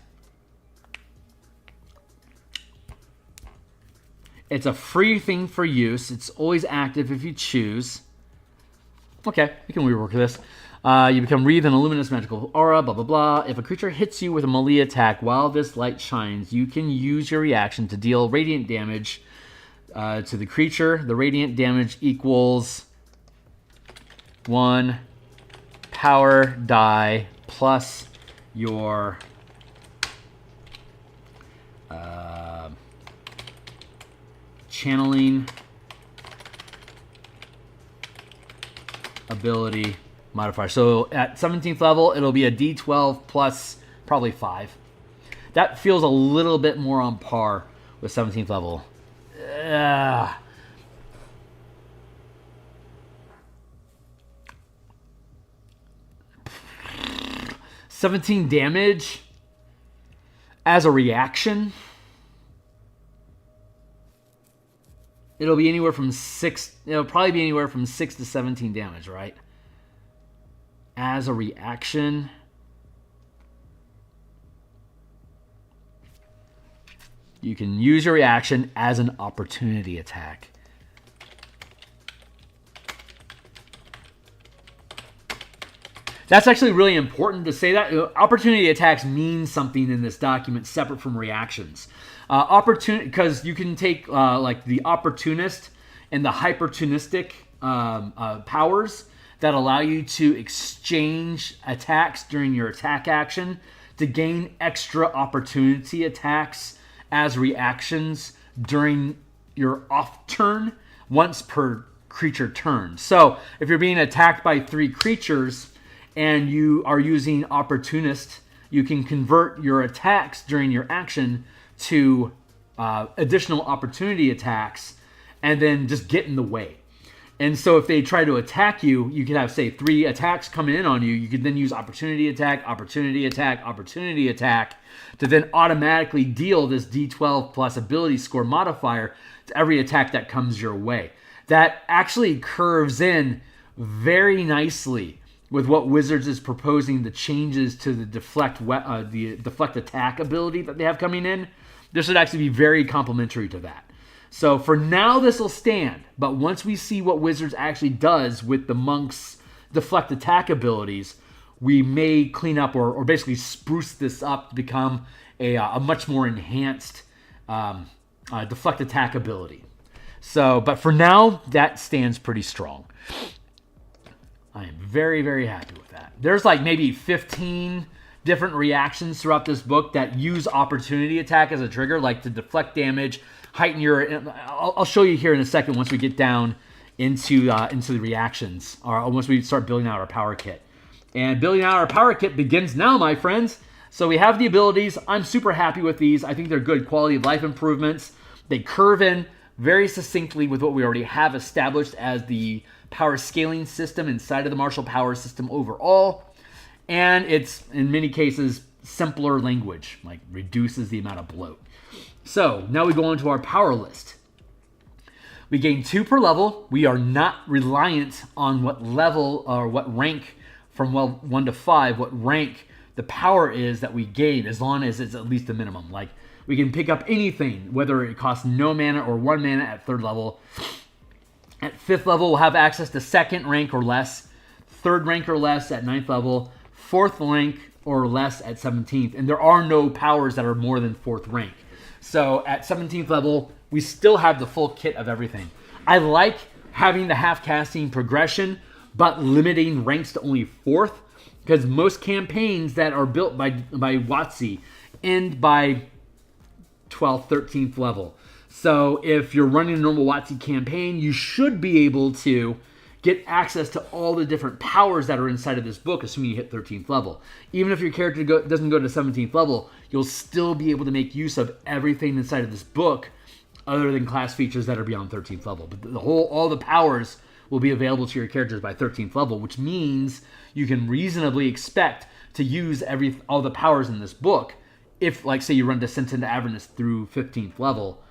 It's a free thing for use. It's always active if you choose. Okay, we can rework this. You become wreathed in a luminous magical aura, blah, blah, blah. If a creature hits you with a melee attack while this light shines, you can use your reaction to deal radiant damage to the creature. The radiant damage equals 1 power die plus your channeling ability modifier. So at 17th level, it'll be a D12 plus probably 5. That feels a little bit more on par with 17th level. 17 damage as a reaction. It'll be anywhere from 6. It'll probably be anywhere from 6 to 17 damage, right? As a reaction. You can use your reaction as an opportunity attack. That's actually really important to say that. Opportunity attacks mean something in this document separate from reactions. Because you can take like the opportunist and the hypertunistic powers that allow you to exchange attacks during your attack action to gain extra opportunity attacks as reactions during your off turn once per creature turn. So if you're being attacked by 3 creatures and you are using opportunist, you can convert your attacks during your action to additional opportunity attacks and then just get in the way. And so if they try to attack you, you could have, say, 3 attacks coming in on you. You could then use opportunity attack, opportunity attack, opportunity attack to then automatically deal this D12 plus ability score modifier to every attack that comes your way. That actually curves in very nicely with what Wizards is proposing, the changes to the deflect attack ability that they have coming in, this would actually be very complementary to that. So for now, this will stand. But once we see what Wizards actually does with the Monk's deflect attack abilities, we may clean up or basically spruce this up to become a much more enhanced deflect attack ability. So, but for now, that stands pretty strong. I am very, very happy with that. There's like maybe 15 different reactions throughout this book that use opportunity attack as a trigger, like to deflect damage, heighten your... I'll show you here in a second once we get down into the reactions, or once we start building out our power kit. And building out our power kit begins now, my friends. So we have the abilities. I'm super happy with these. I think they're good quality of life improvements. They curve in very succinctly with what we already have established as the power scaling system inside of the martial power system overall. And it's, in many cases, simpler language, like reduces the amount of bloat. So now we go into our power list. We gain 2 per level. We are not reliant on what level or what rank from 1 to 5, what rank the power is that we gain, as long as it's at least a minimum. Like, we can pick up anything, whether it costs no mana or 1 mana at 3rd level. At 5th level, we'll have access to 2nd rank or less, 3rd rank or less at 9th level, 4th rank or less at 17th. And there are no powers that are more than 4th rank. So at 17th level, we still have the full kit of everything. I like having the half-casting progression, but limiting ranks to only 4th, because most campaigns that are built by WotC end by 12th, 13th level. So if you're running a normal WotC campaign, you should be able to get access to all the different powers that are inside of this book, assuming you hit 13th level. Even if your character doesn't go to 17th level, you'll still be able to make use of everything inside of this book other than class features that are beyond 13th level. But all the powers will be available to your characters by 13th level, which means you can reasonably expect to use all the powers in this book. If, like, say you run Descent into Avernus through 15th level,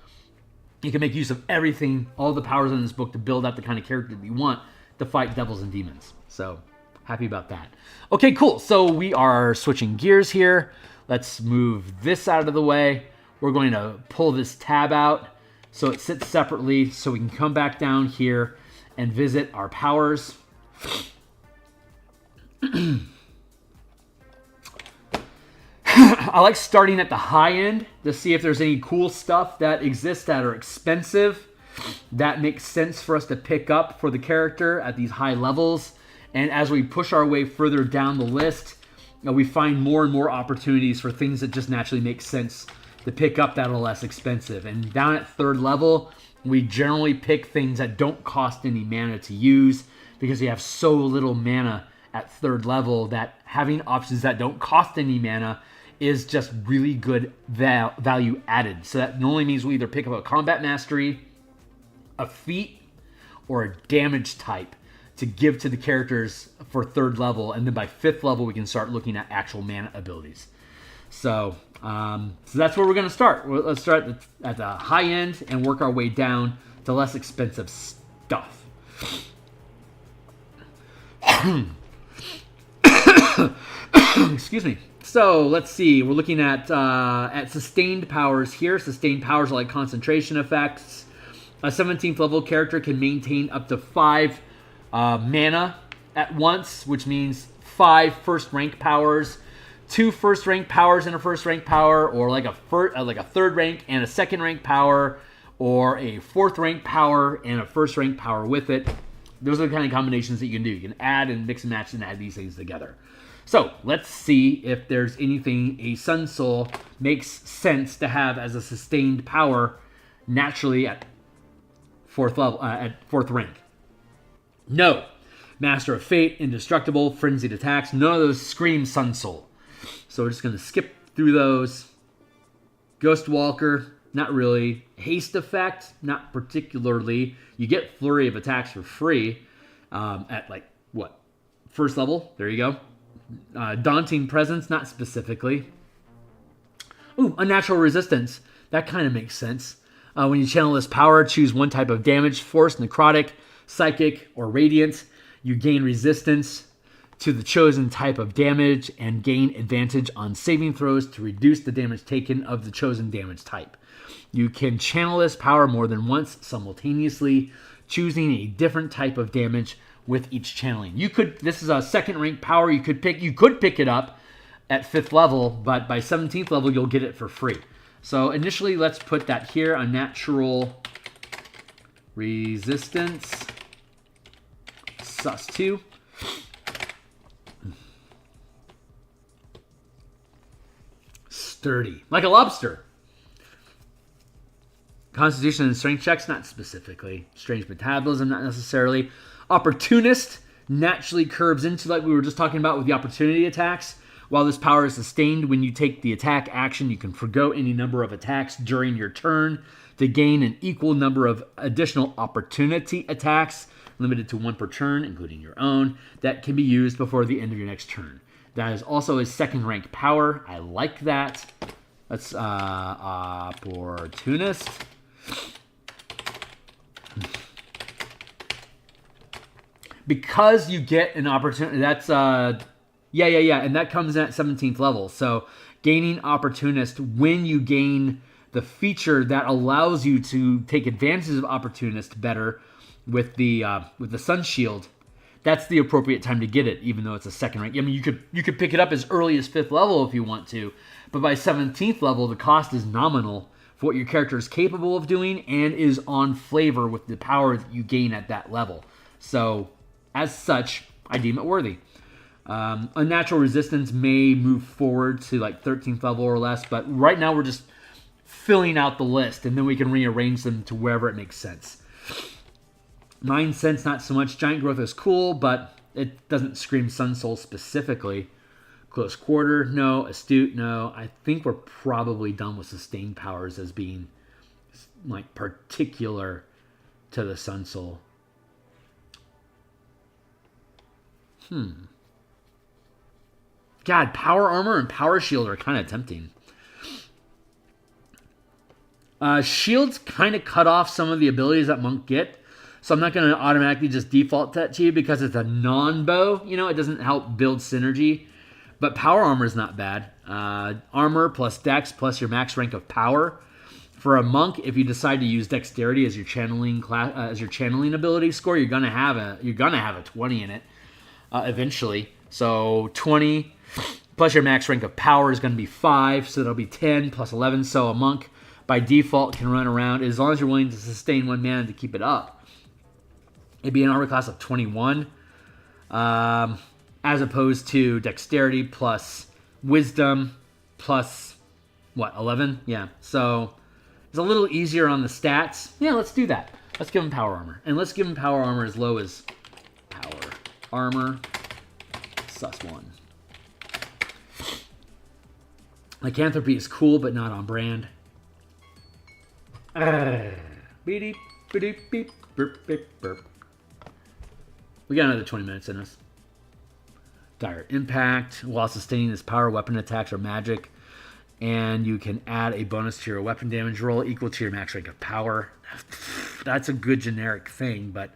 you can make use of everything, all the powers in this book to build out the kind of character that you want to fight devils and demons. So, happy about that. Okay, cool. So we are switching gears here. Let's move this out of the way. We're going to pull this tab out so it sits separately so we can come back down here and visit our powers. I like starting at the high end to see if there's any cool stuff that exists that are expensive that makes sense for us to pick up for the character at these high levels. And as we push our way further down the list, we find more and more opportunities for things that just naturally make sense to pick up that are less expensive. And down at 3rd level, we generally pick things that don't cost any mana to use, because we have so little mana at 3rd level that having options that don't cost any mana is just really good value added. So that normally means we either pick up a combat mastery, a feat, or a damage type to give to the characters for 3rd level, and then by 5th level we can start looking at actual mana abilities. So that's where we're going to start. Let's start at the high end and work our way down to less expensive stuff. Excuse me. So let's see. We're looking at sustained powers here. Sustained powers are like concentration effects. A 17th level character can maintain up to 5 mana at once, which means 5 first rank powers, 2 first rank powers and a first rank power, or like a 3rd rank and a 2nd rank power, or a 4th rank power and a first rank power with it. Those are the kind of combinations that you can do. You can add and mix and match and add these things together. So let's see if there's anything a Sun Soul makes sense to have as a sustained power naturally at 4th level, at 4th rank. No. Master of Fate, Indestructible, Frenzied Attacks, none of those scream Sun Soul. So we're just going to skip through those. Ghost Walker, not really. Haste Effect, not particularly. You get Flurry of Attacks for free at, like, what? 1st level. There you go. Daunting Presence, not specifically. Ooh, Unnatural Resistance. That kind of makes sense. When you channel this power, choose one type of damage, Force, Necrotic, Psychic, or Radiant. You gain resistance to the chosen type of damage and gain advantage on saving throws to reduce the damage taken of the chosen damage type. You can channel this power more than once simultaneously, choosing a different type of damage with each channeling. This is a second rank power you could pick it up at 5th level, but by 17th level you'll get it for free. So initially let's put that here, a natural resistance sus2. Sturdy, like a lobster. Constitution and strength checks, not specifically. Strange metabolism, not necessarily. Opportunist naturally curves into, like we were just talking about with the opportunity attacks. While this power is sustained when you take the attack action, you can forgo any number of attacks during your turn to gain an equal number of additional opportunity attacks, limited to 1 per turn, including your own, that can be used before the end of your next turn. That is also a second rank power. I like that. That's opportunist. Because you get an opportunity, that's and that comes in at 17th level. So gaining opportunist when you gain the feature that allows you to take advantage of opportunist better with the sun shield, that's the appropriate time to get it, even though it's a second rank. I mean, you could pick it up as early as 5th level if you want to, but by 17th level the cost is nominal for what your character is capable of doing and is on flavor with the power that you gain at that level. So as such, I deem it worthy. Unnatural resistance may move forward to like 13th level or less, but right now we're just filling out the list, and then we can rearrange them to wherever it makes sense. Mind Sense, not so much. Giant Growth is cool, but it doesn't scream Sun Soul specifically. Close Quarter, no. Astute, no. I think we're probably done with Sustained powers as being like particular to the Sun Soul. God, Power Armor and Power Shield are kind of tempting. Shields kind of cut off some of the abilities that Monk get, so I'm not going to automatically just default that to you because it's a non-bow. You know, it doesn't help build synergy. But Power Armor is not bad. Armor plus Dex plus your max rank of Power. For a Monk, if you decide to use Dexterity as your channeling ability score, you're gonna have a 20 in it eventually. So 20 plus your max rank of Power is going to be 5, so that'll be 10 plus 11. So a Monk by default can run around as long as you're willing to sustain 1 mana to keep it up. It'd be an armor class of 21, as opposed to Dexterity plus Wisdom plus 11? Yeah, so it's a little easier on the stats. Yeah, let's do that. Let's give him Power Armor, and let's give him Power Armor as low as Power Armor sus1. Lycanthropy is cool, but not on brand. We got another 20 minutes in us. Dire Impact. While sustaining this power, weapon attacks or magic. And you can add a bonus to your weapon damage roll equal to your max rank of Power. That's a good generic thing, but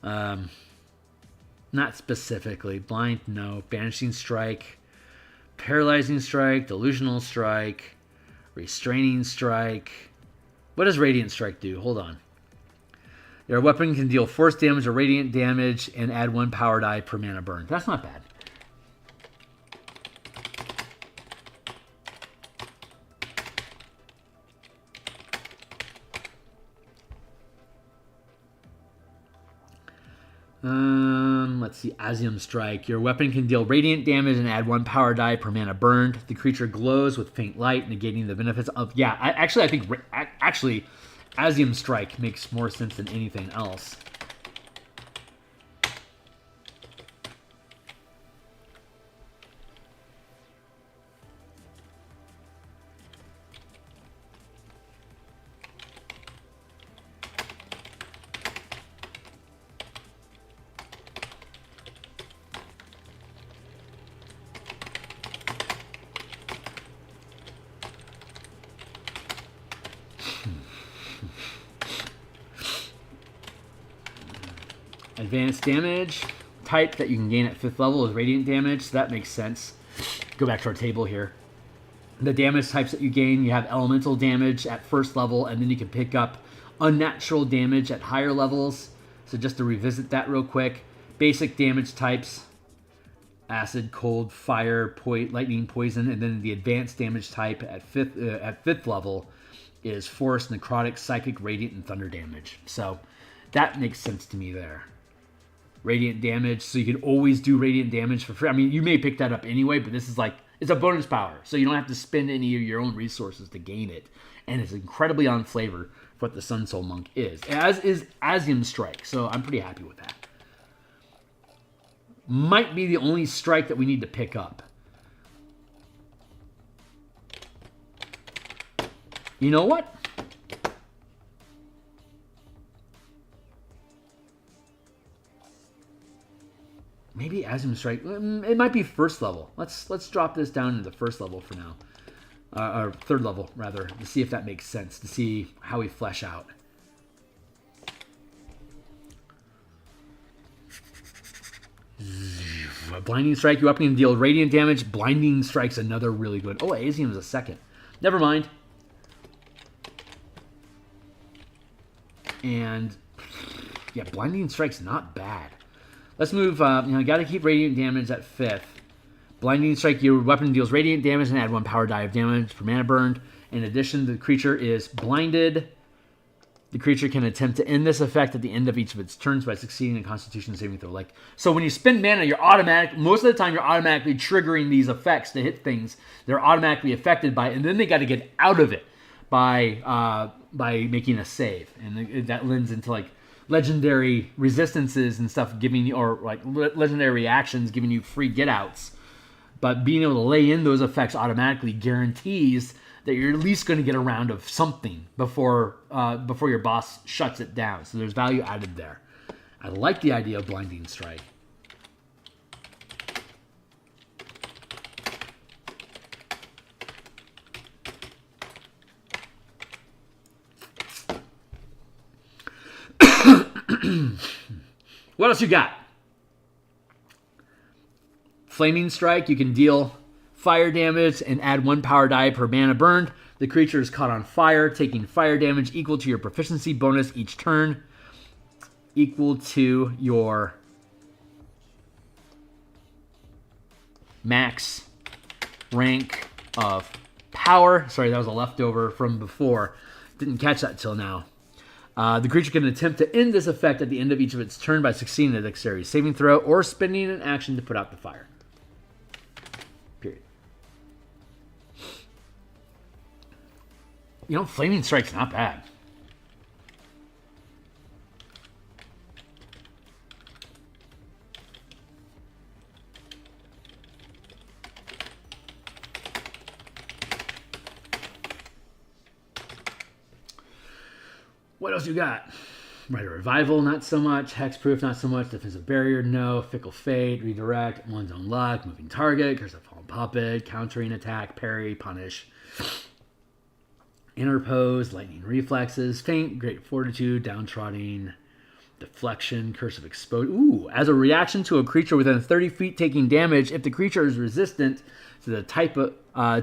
not specifically. Blind, no. Banishing Strike. Paralyzing Strike. Delusional Strike. Restraining Strike. What does Radiant Strike do? Hold on. Your weapon can deal force damage or radiant damage and add 1 power die per mana burn. That's not bad. Let's see. Asium Strike. Your weapon can deal radiant damage and add 1 power die per mana burned. The creature glows with faint light, negating the benefits of... Yeah, I think Asium Strike makes more sense than anything else. Advanced damage, type that you can gain at 5th level is radiant damage, so that makes sense. Go back to our table here. The damage types that you gain, you have elemental damage at 1st level, and then you can pick up unnatural damage at higher levels. So just to revisit that real quick, basic damage types, acid, cold, fire, lightning, poison, and then the advanced damage type at 5th level is force, necrotic, psychic, radiant, and thunder damage. So that makes sense to me there. Radiant damage, so you can always do radiant damage for free. I mean, you may pick that up anyway, but this is like, it's a bonus power, so you don't have to spend any of your own resources to gain it. And it's incredibly on flavor for what the Sun Soul Monk is. As is Asium Strike, so I'm pretty happy with that. Might be the only strike that we need to pick up. You know what? Maybe Asium Strike. It might be 1st level. Let's drop this down to the 1st level for now. Or 3rd level, rather, to see if that makes sense, to see how we flesh out. Blinding Strike, your weapon can deal radiant damage. Blinding Strike's another really good. Oh, Asium's a 2nd. Never mind. And, yeah, Blinding Strike's not bad. Let's move, got to keep radiant damage at 5th. Blinding Strike, your weapon deals radiant damage and add 1 power die of damage per mana burned. In addition, the creature is blinded. The creature can attempt to end this effect at the end of each of its turns by succeeding in a Constitution saving throw. So when you spend mana, most of the time you're automatically triggering these effects to hit things. They're automatically affected by it, and then they got to get out of it by making a save. And that lends into like legendary resistances and stuff giving you, or like legendary reactions giving you free get outs. But being able to lay in those effects automatically guarantees that you're at least going to get a round of something before your boss shuts it down. So there's value added there. I like the idea of Blinding Strike. What else you got? Flaming Strike, you can deal fire damage and add 1 power die per mana burned. The creature is caught on fire, taking fire damage equal to your proficiency bonus each turn, equal to your max rank of power. Sorry, that was a leftover from before. Didn't catch that till now. The creature can attempt to end this effect at the end of each of its turn by succeeding a dexterity saving throw or spending an action to put out the fire. Period. You know, Flaming Strike's not bad. What else you got? Rite of Revival, not so much. Hexproof, not so much. Defensive Barrier, no. Fickle Fate, Redirect, One's Own Luck, Moving Target, Curse of Fallen Puppet, Countering Attack, Parry, Punish, Interpose, Lightning Reflexes, Feint, Great Fortitude, Downtrodden, Deflection, Curse of Exposure. Ooh, as a reaction to a creature within 30 feet taking damage, if the creature is resistant to the type of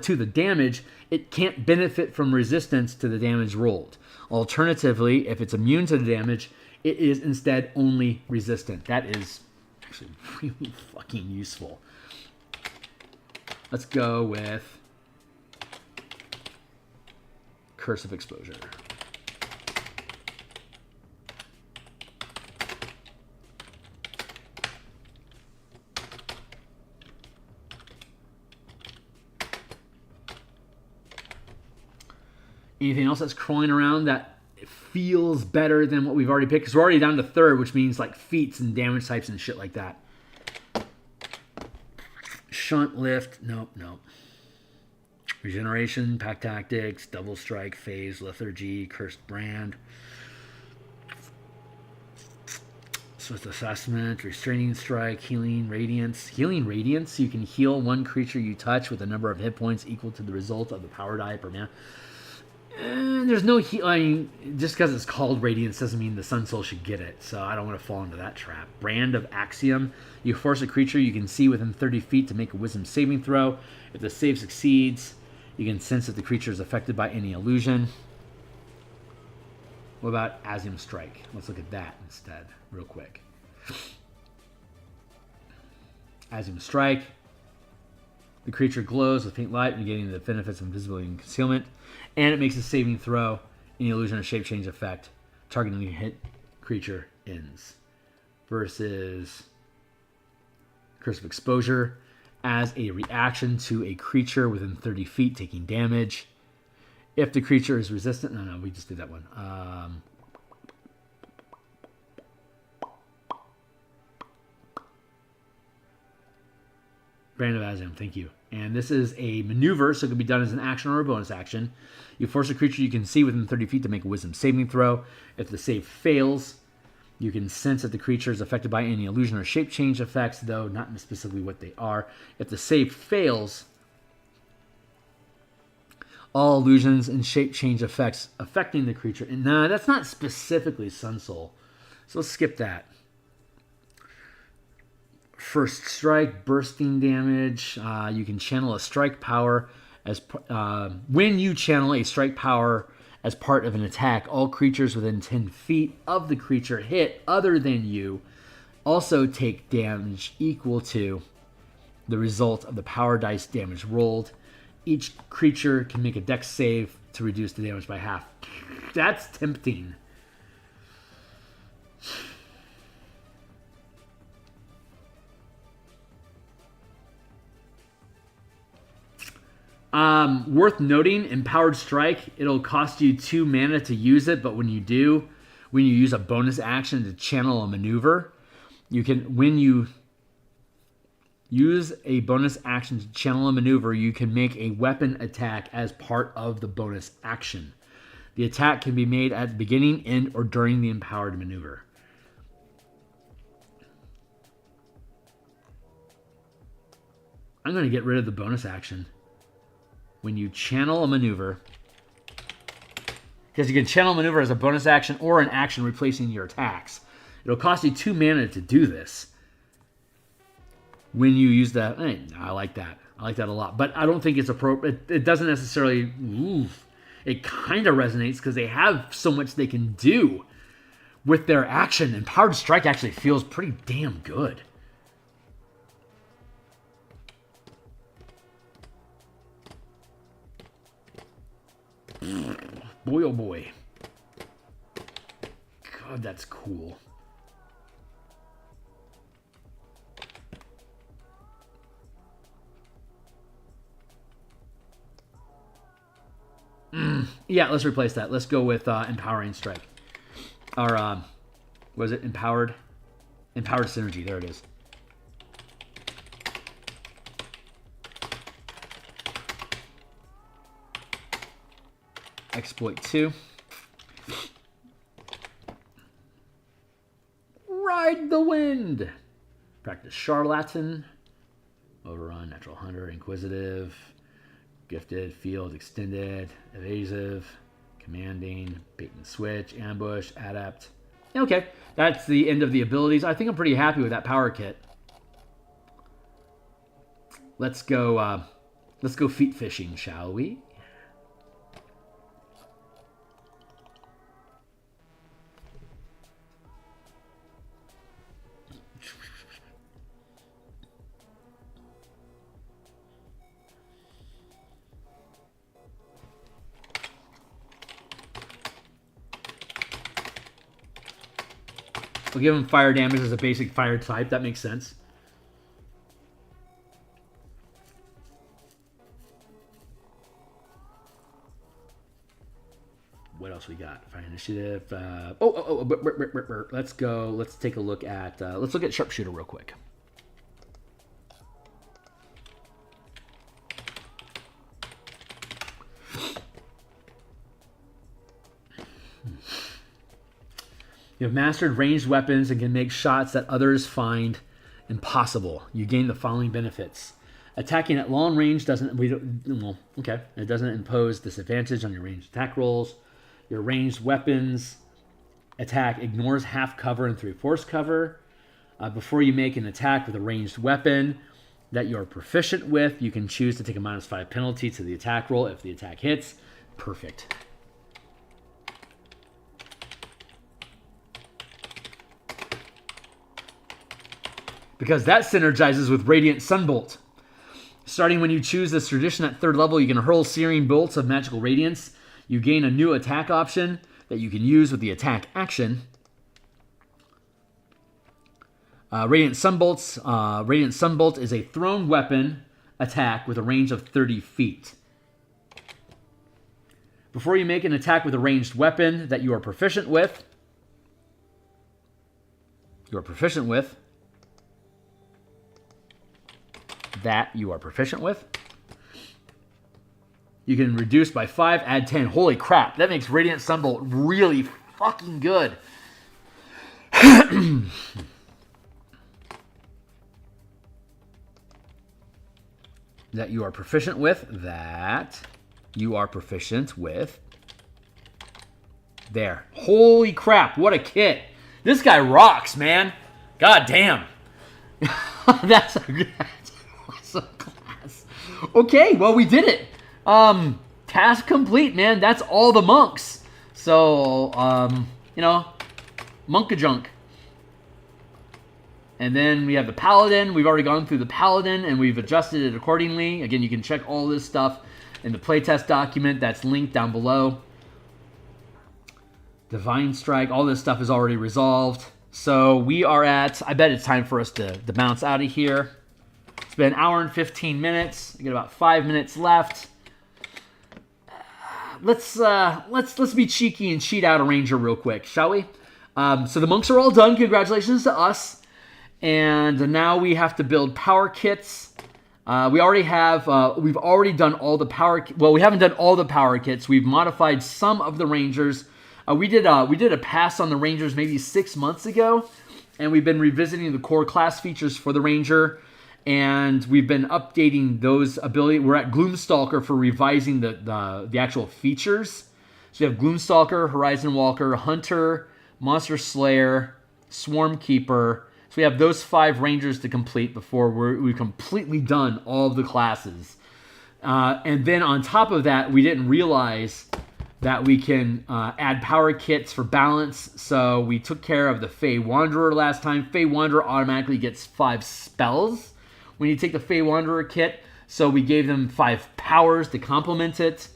to the damage, it can't benefit from resistance to the damage rolled. Alternatively, if it's immune to the damage, it is instead only resistant. That is actually really fucking useful. Let's go with Curse of Exposure. Anything else that's crawling around that feels better than what we've already picked? Because we're already down to 3rd, which means like feats and damage types and shit like that. Shunt, Lift, nope. Regeneration, Pack Tactics, Double Strike, Phase, Lethargy, Cursed Brand. Swift Assessment, Restraining Strike, Healing Radiance. Healing Radiance, you can heal one creature you touch with a number of hit points equal to the result of the power die per mana. There's no heat. I mean, just because it's called Radiance doesn't mean the Sun Soul should get it. So I don't want to fall into that trap. Brand of Axiom. You force a creature you can see within 30 feet to make a Wisdom saving throw. If the save succeeds, you can sense that the creature is affected by any illusion. What about Axiom Strike? Let's look at that instead, real quick. Axiom Strike. The creature glows with faint light, negating the benefits of invisibility and concealment. And it makes a saving throw. Any illusion or shape change effect targeting the hit creature ends. Versus Curse of Exposure. As a reaction to a creature within 30 feet taking damage. If the creature is resistant... No, we just did that one. Brand of Axiom, thank you. And this is a maneuver, so it can be done as an action or a bonus action. You force a creature you can see within 30 feet to make a Wisdom saving throw. If the save fails, you can sense that the creature is affected by any illusion or shape change effects, though not specifically what they are. If the save fails, all illusions and shape change effects affecting the creature. And no, that's not specifically Sun Soul. So let's skip that. First strike, bursting damage. You can channel a strike power as when you channel a strike power as part of an attack. All creatures within 10 feet of the creature hit other than you also take damage equal to the result of the power dice damage rolled. Each creature can make a dex save to reduce the damage by half. That's tempting. Worth noting, Empowered Strike, it'll cost you 2 mana to use it, but when you use a bonus action to channel a maneuver, when you use a bonus action to channel a maneuver, you can make a weapon attack as part of the bonus action. The attack can be made at the beginning, end, or during the empowered maneuver. I'm going to get rid of the bonus action. When you channel a maneuver, because you can channel a maneuver as a bonus action or an action replacing your attacks. It'll cost you 2 mana to do this. When you use that, I like that. I like that a lot. But I don't think it's appropriate. It doesn't necessarily, it kind of resonates because they have so much they can do with their action. And Empowered Strike actually feels pretty damn good. Boy, oh boy. God, that's cool. Yeah, let's replace that. Let's go with Empowering Strike. Or, was it Empowered? Empowered Synergy. There it is. Exploit 2. Ride the Wind. Practice Charlatan. Overrun, Natural Hunter, Inquisitive, Gifted, Field, Extended, Evasive, Commanding, Bait and Switch, Ambush, Adept. Okay, that's the end of the abilities. I think I'm pretty happy with that power kit. Let's go feet fishing, shall we? We'll give him fire damage as a basic fire type. That makes sense. What else we got? Fire initiative. Let's go. Let's take a look at. Let's look at Sharpshooter real quick. You have mastered ranged weapons and can make shots that others find impossible. You gain the following benefits. Attacking at long range doesn't, well, okay. It doesn't impose disadvantage on your ranged attack rolls. Your ranged weapons attack ignores half cover and 3/4 cover. Before you make an attack with a ranged weapon that you're proficient with, you can choose to take a -5 penalty to the attack roll if the attack hits. Perfect. Because that synergizes with Radiant Sunbolt. Starting when you choose this tradition at 3rd level, you can hurl searing bolts of magical radiance. You gain a new attack option that you can use with the attack action. Radiant Sunbolt is a thrown weapon attack with a range of 30 feet. Before you make an attack with a ranged weapon that you are proficient with, you can reduce by 5, add 10. Holy crap, that makes Radiant Sunbolt really fucking good. That you are proficient with. There. Holy crap, what a kit. This guy rocks, man. God damn. That's awesome class. Okay, well, we did it. Task complete, man. That's all the monks. So, you know, monka-junk. And then we have the paladin. We've already gone through the paladin, and we've adjusted it accordingly. Again, you can check all this stuff in the playtest document that's linked down below. Divine Strike. All this stuff is already resolved. So we are at, I bet it's time for us to bounce out of here. It's been an hour and 15 minutes. We got about 5 minutes left. Let's be cheeky and cheat out a ranger real quick, shall we? So the monks are all done. Congratulations to us. And now we have to build power kits. We've already done all the power. Well, we haven't done all the power kits. We've modified some of the rangers. We did a pass on the rangers maybe 6 months ago, and we've been revisiting the core class features for the ranger, and we've been updating those abilities. We're at Gloomstalker for revising the actual features. So you have Gloomstalker, Horizon Walker, Hunter, Monster Slayer, Swarm Keeper. So we have those 5 rangers to complete before we've completely done all of the classes. And then on top of that, we didn't realize that we can add power kits for balance. So we took care of the Fey Wanderer last time. Fey Wanderer automatically gets 5 spells when you take the Fey Wanderer kit. So we gave them 5 powers to complement it.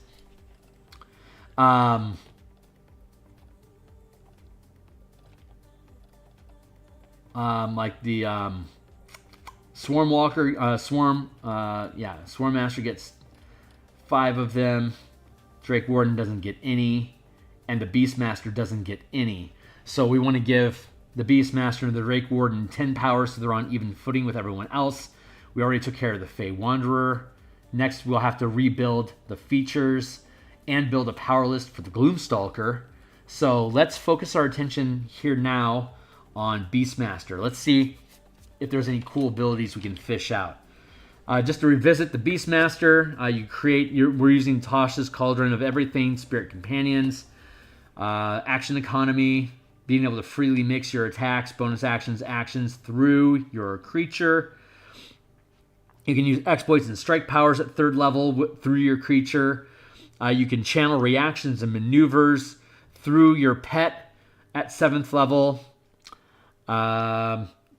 Like the Swarm Walker, Swarm Master gets 5 of them. Drake Warden doesn't get any, and the Beastmaster doesn't get any. So we want to give the Beastmaster and the Drake Warden 10 powers so they're on even footing with everyone else. We already took care of the Fey Wanderer. Next, we'll have to rebuild the features and build a power list for the Gloomstalker. So let's focus our attention here now on Beastmaster. Let's see if there's any cool abilities we can fish out. Just to revisit the Beastmaster, we're using Tasha's Cauldron of Everything, Spirit Companions, Action Economy, being able to freely mix your attacks, bonus actions through your creature. You can use exploits and strike powers at 3rd level through your creature. You can channel reactions and maneuvers through your pet at 7th level.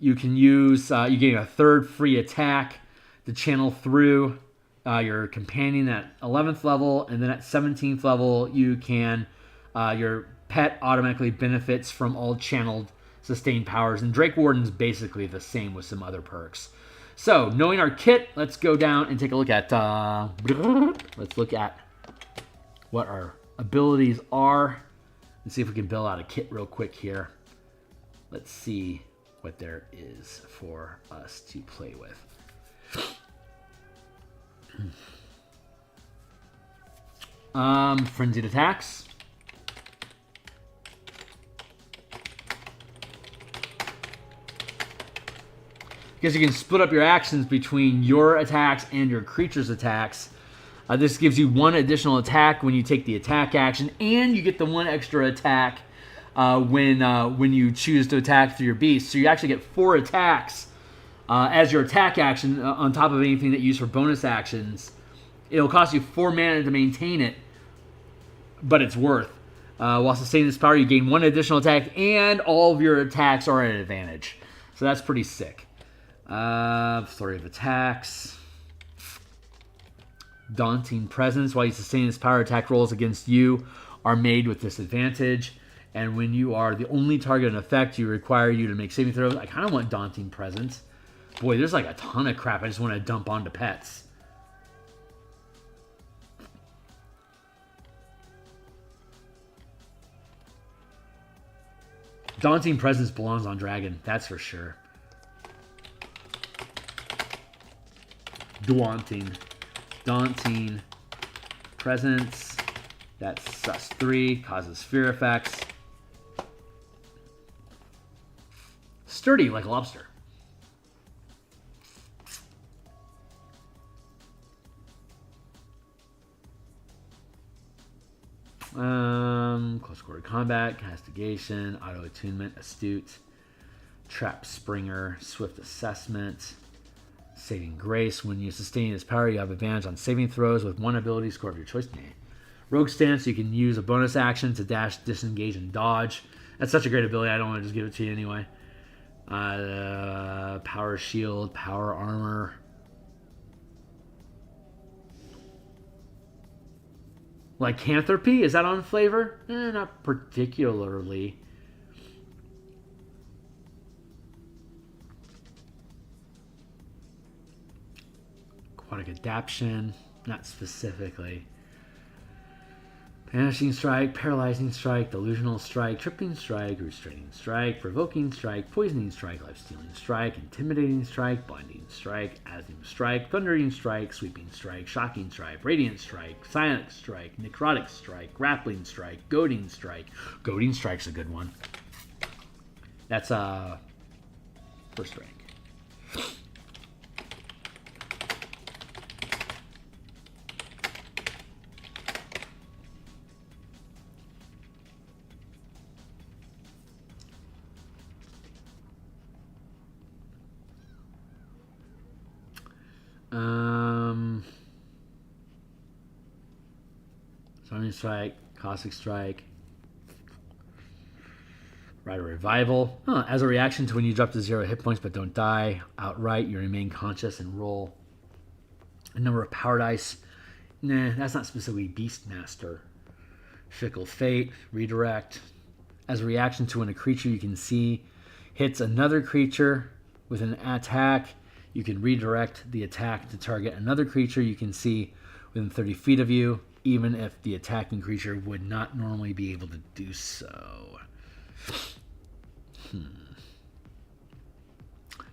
You can use, you gain a 3rd free attack to channel through your companion at 11th level, and then at 17th level, you can, your pet automatically benefits from all channeled sustained powers, and Drake Warden's basically the same with some other perks. So, knowing our kit, let's go down and take a look at, what our abilities are, and see if we can build out a kit real quick here. Let's see what there is for us to play with. Frenzied attacks. because you can split up your actions between your attacks and your creature's attacks. This gives you 1 additional attack when you take the attack action, and you get the 1 extra attack when you choose to attack through your beast. So you actually get 4 attacks as your attack action on top of anything that you use for bonus actions. It'll cost you 4 mana to maintain it, but it's worth. While sustaining this power, you gain 1 additional attack, and all of your attacks are at an advantage. So that's pretty sick. Flurry of attacks. Daunting Presence. While you sustain this power, attack rolls against you are made with disadvantage. And when you are the only target in effect, you require you to make saving throws. I kind of want Daunting Presence. Boy, there's like a ton of crap I just want to dump onto pets. Daunting Presence belongs on Dragon, that's for sure. Daunting Presence. That's sus 3, causes fear effects. Sturdy like a lobster. Close quarter combat, castigation, auto attunement, astute, trap springer, swift assessment, saving grace. When you sustain this power, you have advantage on saving throws with 1 ability score of your choice. Rogue stance, you can use a bonus action to dash, disengage, and dodge. That's such a great ability. I don't want to just give it to you anyway. Power shield, power armor. Lycanthropy, is that on flavor? Not particularly. Aquatic Adaption, not specifically. Vanishing Strike, Paralyzing Strike, Delusional Strike, Tripping Strike, Restraining Strike, Provoking Strike, Poisoning Strike, Life-Stealing Strike, Intimidating Strike, Blinding Strike, Asthma Strike, Thundering Strike, Sweeping Strike, Shocking Strike, Radiant Strike, Psionic Strike, Necrotic Strike, Grappling Strike, Goading Strike. Goading Strike's a good one. That's first rank. Summoning Strike, Caustic Strike, Rite of Revival. As a reaction to when you drop to 0 hit points but don't die outright, you remain conscious and roll a number of power dice. Nah, that's not specifically Beastmaster. Fickle Fate, Redirect. As a reaction to when a creature you can see hits another creature with an attack, you can redirect the attack to target another creature you can see within 30 feet of you, even if the attacking creature would not normally be able to do so.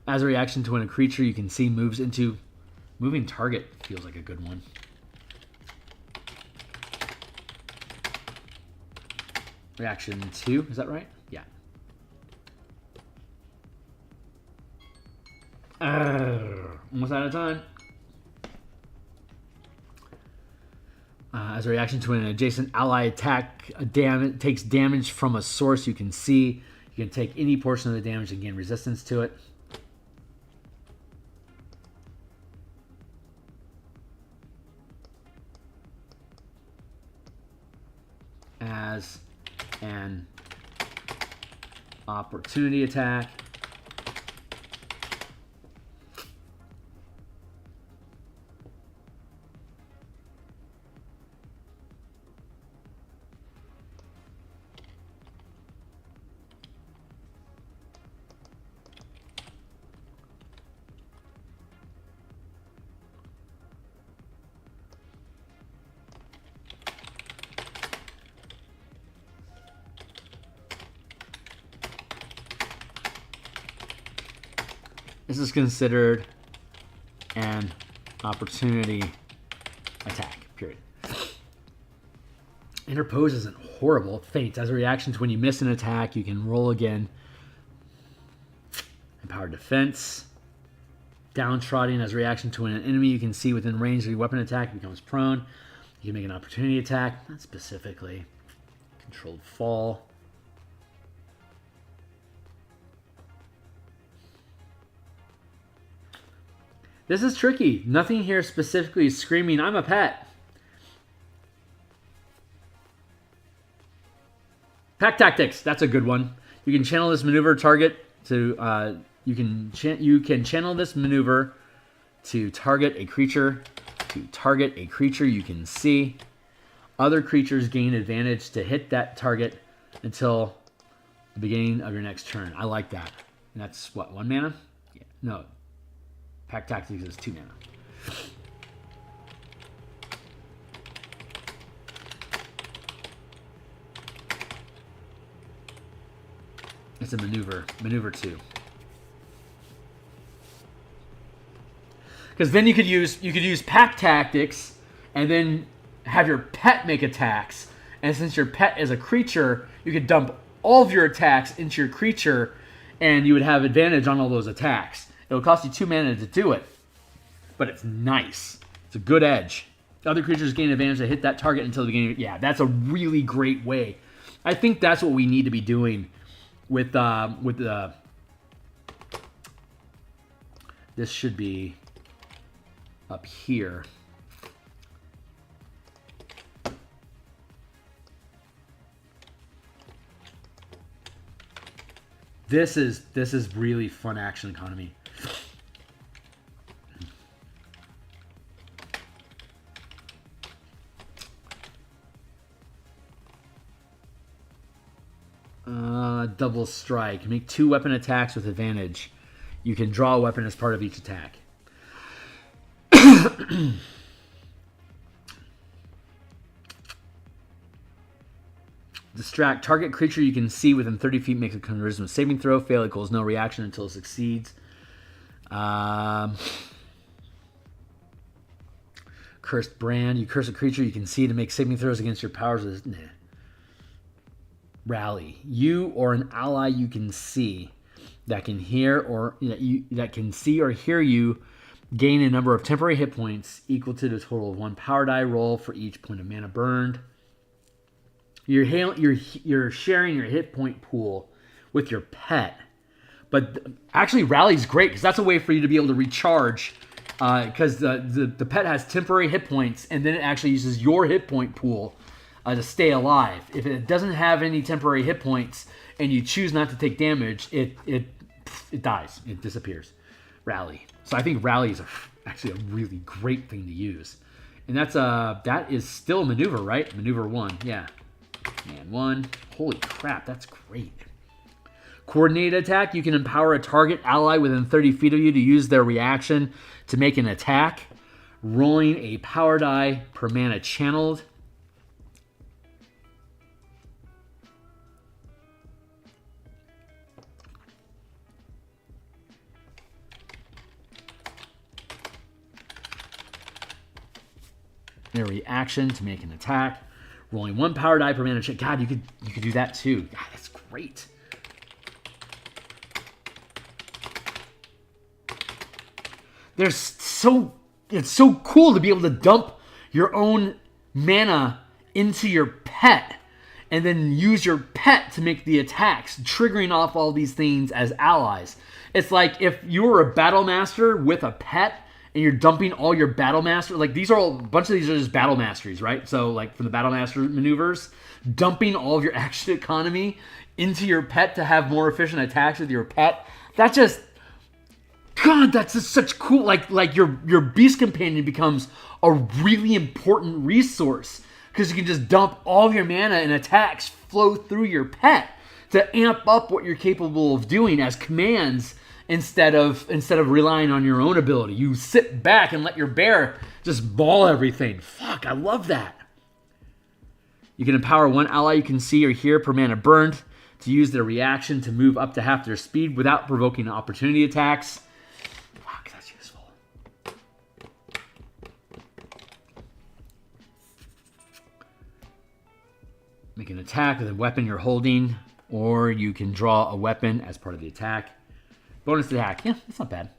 As a reaction to when a creature you can see moves into moving target, feels like a good one. Reaction 2, is that right? Yeah. Almost out of time. As a reaction to an adjacent ally attack, takes damage from a source you can see. You can take any portion of the damage and gain resistance to it. As an opportunity attack, this is considered an opportunity attack, period. Interpose isn't horrible. Feint. As a reaction to when you miss an attack, you can roll again. Empowered Defense. Downtrodden as a reaction to an enemy you can see within range of your weapon attack becomes prone. You can make an opportunity attack, not specifically. Controlled fall. This is tricky. Nothing here specifically is screaming, I'm a pet. Pack tactics, that's a good one. You can channel this maneuver target to you can channel this maneuver to target a creature you can see. Other creatures gain advantage to hit that target until the beginning of your next turn. I like that. And that's what, 1 mana? Yeah. No. Pack tactics is 2 mana. It's a maneuver. Maneuver 2. Because then you could use pack tactics and then have your pet make attacks. And since your pet is a creature, you could dump all of your attacks into your creature and you would have advantage on all those attacks. It'll cost you 2 mana to do it. But it's nice. It's a good edge. Other creatures gain advantage to hit that target until the beginning. Yeah, that's a really great way. I think that's what we need to be doing with the. This should be up here. This is really fun action economy. Double strike. Make 2 weapon attacks with advantage. You can draw a weapon as part of each attack. Distract. Target creature you can see within 30 feet makes a charisma saving throw. Fail equals no reaction until it succeeds. Cursed brand. You curse a creature you can see to make saving throws against your powers. Nah. Rally. You or an ally you can see that can hear or that can see or hear you gain a number of temporary hit points equal to the total of 1 power die roll for each point of mana burned. You're sharing your hit point pool with your pet, but actually Rally's great because that's a way for you to be able to recharge. Because the pet has temporary hit points, and then it actually uses your hit point pool to stay alive. If it doesn't have any temporary hit points and you choose not to take damage, it dies. It disappears. Rally. So I think Rally is actually a really great thing to use. And that is still a maneuver, right? Maneuver 1, yeah. Man 1. Holy crap, that's great. Coordinated attack. You can empower a target ally within 30 feet of you to use their reaction to make an attack, rolling a power die per mana channeled. Their reaction to make an attack, rolling 1 power die per mana check. God, you could do that too. God, that's great. It's so cool to be able to dump your own mana into your pet and then use your pet to make the attacks, triggering off all these things as allies. It's like if you were a battle master with a pet and you're dumping all your battle master, like these are all, a bunch of these are just battle masteries, right? So like from the battle master maneuvers, dumping all of your action economy into your pet to have more efficient attacks with your pet. That just, God, that's just such cool. Like your beast companion becomes a really important resource because you can just dump all of your mana and attacks flow through your pet to amp up what you're capable of doing as commands instead of relying on your own ability. You sit back and let your bear just ball everything. Fuck, I love that. You can empower 1 ally you can see or hear per mana burned to use their reaction to move up to half their speed without provoking opportunity attacks. Fuck, that's useful. Make an attack with a weapon you're holding, or you can draw a weapon as part of the attack. Bonus attack. Yeah, that's not bad.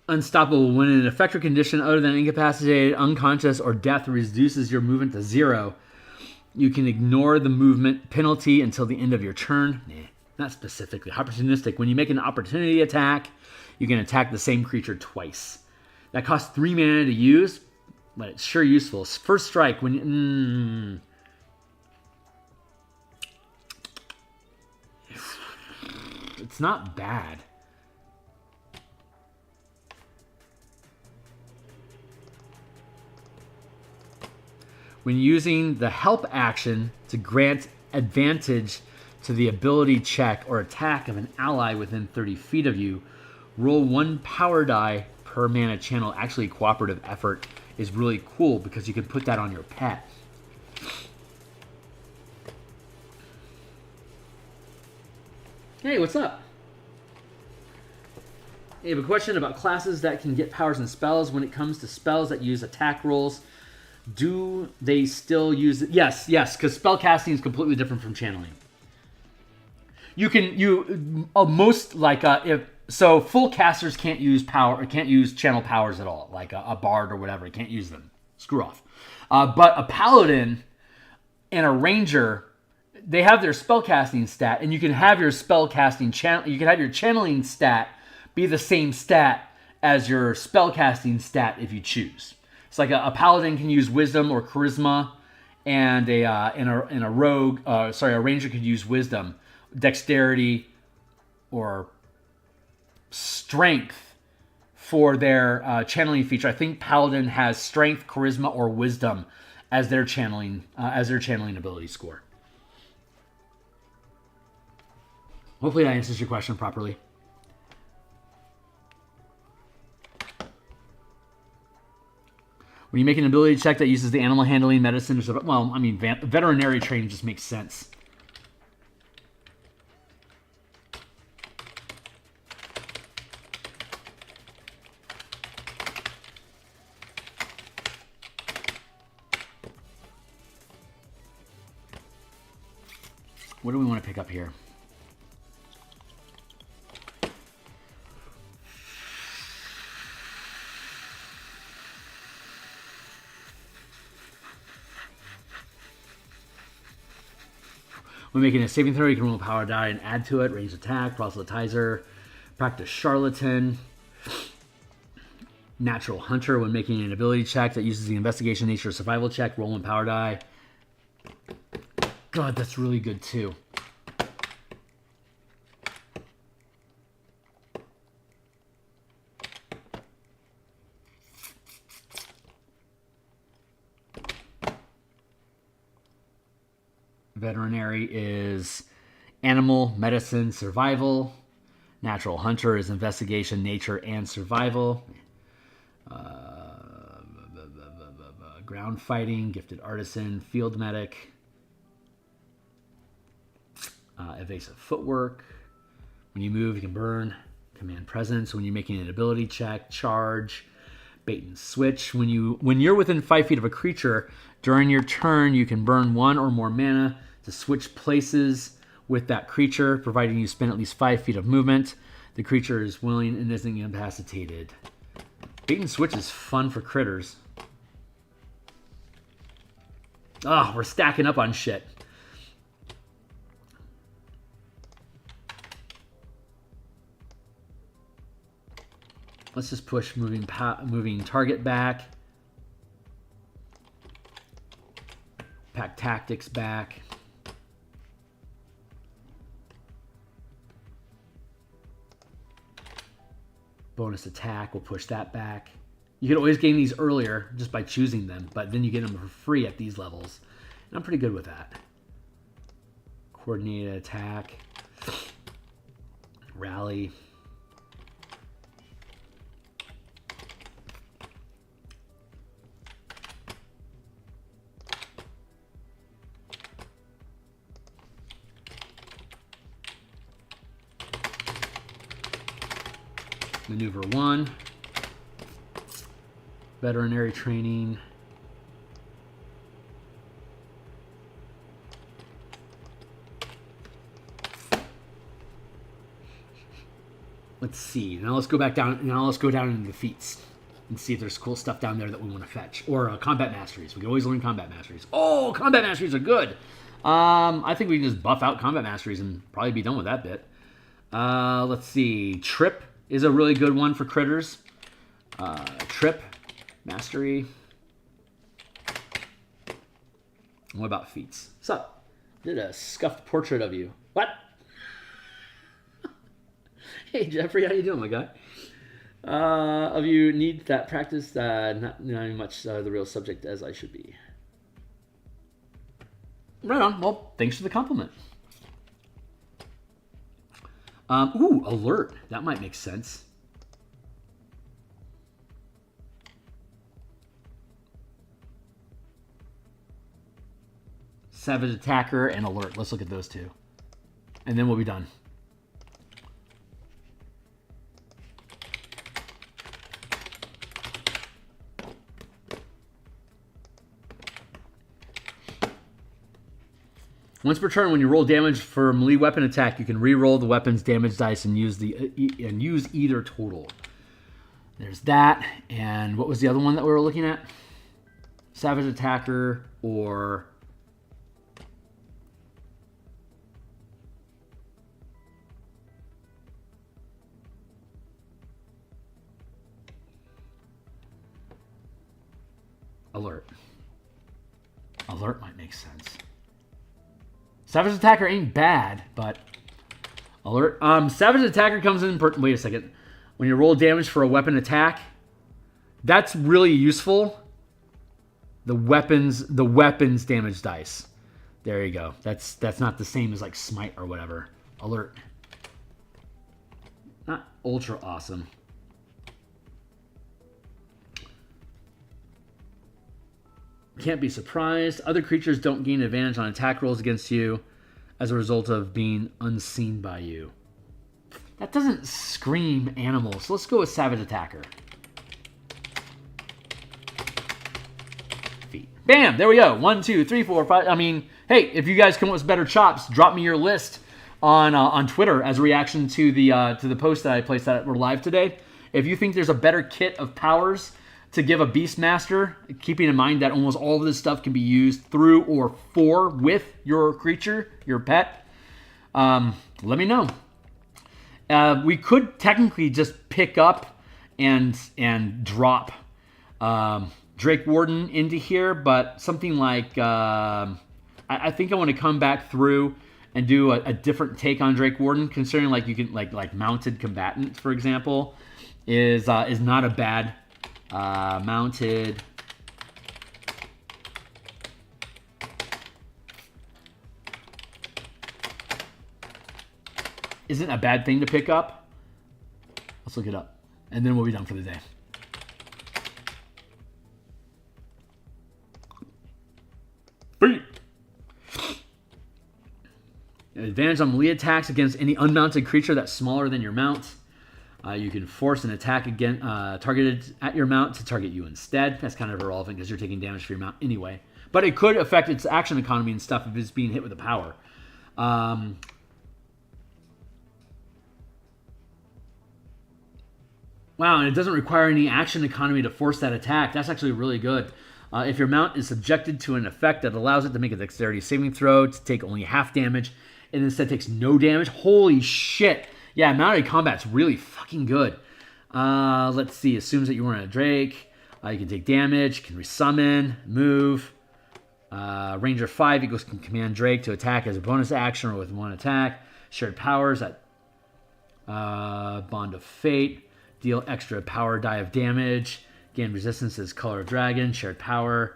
Unstoppable. When in an effect or condition other than incapacitated, unconscious, or death reduces your movement to 0, you can ignore the movement penalty until the end of your turn. Nah, not specifically. Opportunistic. When you make an opportunity attack, you can attack the same creature twice. That costs 3 mana to use, but it's sure useful. First strike. When you... It's not bad. When using the help action to grant advantage to the ability check or attack of an ally within 30 feet of you, roll 1 power die per mana channel. Actually, cooperative effort is really cool because you can put that on your pet. Hey, what's up? I have a question about classes that can get powers and spells. When it comes to spells that use attack rolls, do they still use it? Yes, because spellcasting is completely different from channeling. Full casters can't use power or can't use channel powers at all, like a bard or whatever. Can't use them. Screw off. But a paladin and a ranger, they have their spellcasting stat, and you can have your spellcasting channel. You can have your channeling stat be the same stat as your spellcasting stat if you choose. It's like a paladin can use wisdom or charisma, and a ranger could use wisdom, dexterity, or strength for their channeling feature. I think paladin has strength, charisma, or wisdom as their channeling ability score. Hopefully that answers your question properly. When you make an ability check that uses the animal handling, medicine, or well, I mean, veterinary training just makes sense. What do we want to pick up here? When making a saving throw, you can roll a power die and add to it. Ranged attack, proselytizer, practice charlatan. Natural hunter. When making an ability check that uses the investigation, nature, or survival check, roll 1 power die. God, that's really good too. Veterinary is animal, medicine, survival. Natural hunter is investigation, nature, and survival. Ground fighting, gifted artisan, field medic. Evasive footwork. When you move, you can burn. Command presence. When you're making an ability check, charge. Bait and switch. When you're within 5 feet of a creature, during your turn, you can burn 1 or more mana to switch places with that creature, providing you spend at least 5 feet of movement. The creature is willing and isn't incapacitated. Bait and switch is fun for critters. Oh, we're stacking up on shit. Let's just push moving target back. Pack tactics back. Bonus attack, we'll push that back. You can always gain these earlier just by choosing them, but then you get them for free at these levels. And I'm pretty good with that. Coordinated attack. Rally. Maneuver 1. Veterinary training. let's see. Now let's go back down. Now let's go down into the feats and see if there's cool stuff down there that we want to fetch. Or combat masteries. We can always learn combat masteries. Oh, combat masteries are good. I think we can just buff out combat masteries and probably be done with that bit. Let's see. Trip is a really good one for critters. Trip, mastery. What about feats? What's up? Did a scuffed portrait of you. What? Hey, Jeffrey, how you doing, my guy? Of you need that practice, not much the real subject as I should be. Right on. Well, thanks for the compliment. Ooh, alert. That might make sense. Savage attacker and alert. Let's look at those two. And then we'll be done. Once per turn, when you roll damage for a melee weapon attack, you can re-roll the weapon's damage dice and use either total. There's that. And what was the other one that we were looking at? Savage attacker or alert. Alert might make sense. Savage attacker ain't bad, but alert. Savage attacker comes in. Wait a second. When you roll damage for a weapon attack, that's really useful. The weapons damage dice. There you go. That's not the same as like smite or whatever. Alert. Not ultra awesome. Can't be surprised. Other creatures don't gain advantage on attack rolls against you as a result of being unseen by you. That doesn't scream animal, so let's go with Savage Attacker. Feet. Bam! There we go. 1, 2, 3, 4, 5. I mean, hey, if you guys come up with better chops, drop me your list on Twitter as a reaction to the post that I placed that we're live today. If you think there's a better kit of powers to give a Beastmaster, keeping in mind that almost all of this stuff can be used through or for with your creature, your pet, let me know. We could technically just pick up and drop Drake Warden into here, but something like I think I want to come back through and do a different take on Drake Warden, considering like you can like mounted combatant, for example, is not a bad mounted isn't a bad thing to pick up. Let's look it up, and then we'll be done for the day. Advantage on melee attacks against any unmounted creature that's smaller than your mount. You can force an attack again targeted at your mount to target you instead. That's kind of irrelevant because you're taking damage for your mount anyway. But it could affect its action economy and stuff if it's being hit with a power. Wow, and it doesn't require any action economy to force that attack. That's actually really good. If your mount is subjected to an effect that allows it to make a dexterity saving throw to take only half damage, and instead takes no damage. Holy shit. Yeah, mounted combat's really fucking good. Let's see. Assumes that you weren't a Drake. You can take damage, can resummon, move. Ranger 5 equals can command Drake to attack as a bonus action or with one attack. Shared powers at Bond of Fate. Deal extra power die of damage. Gain resistance as Color of Dragon. Shared power.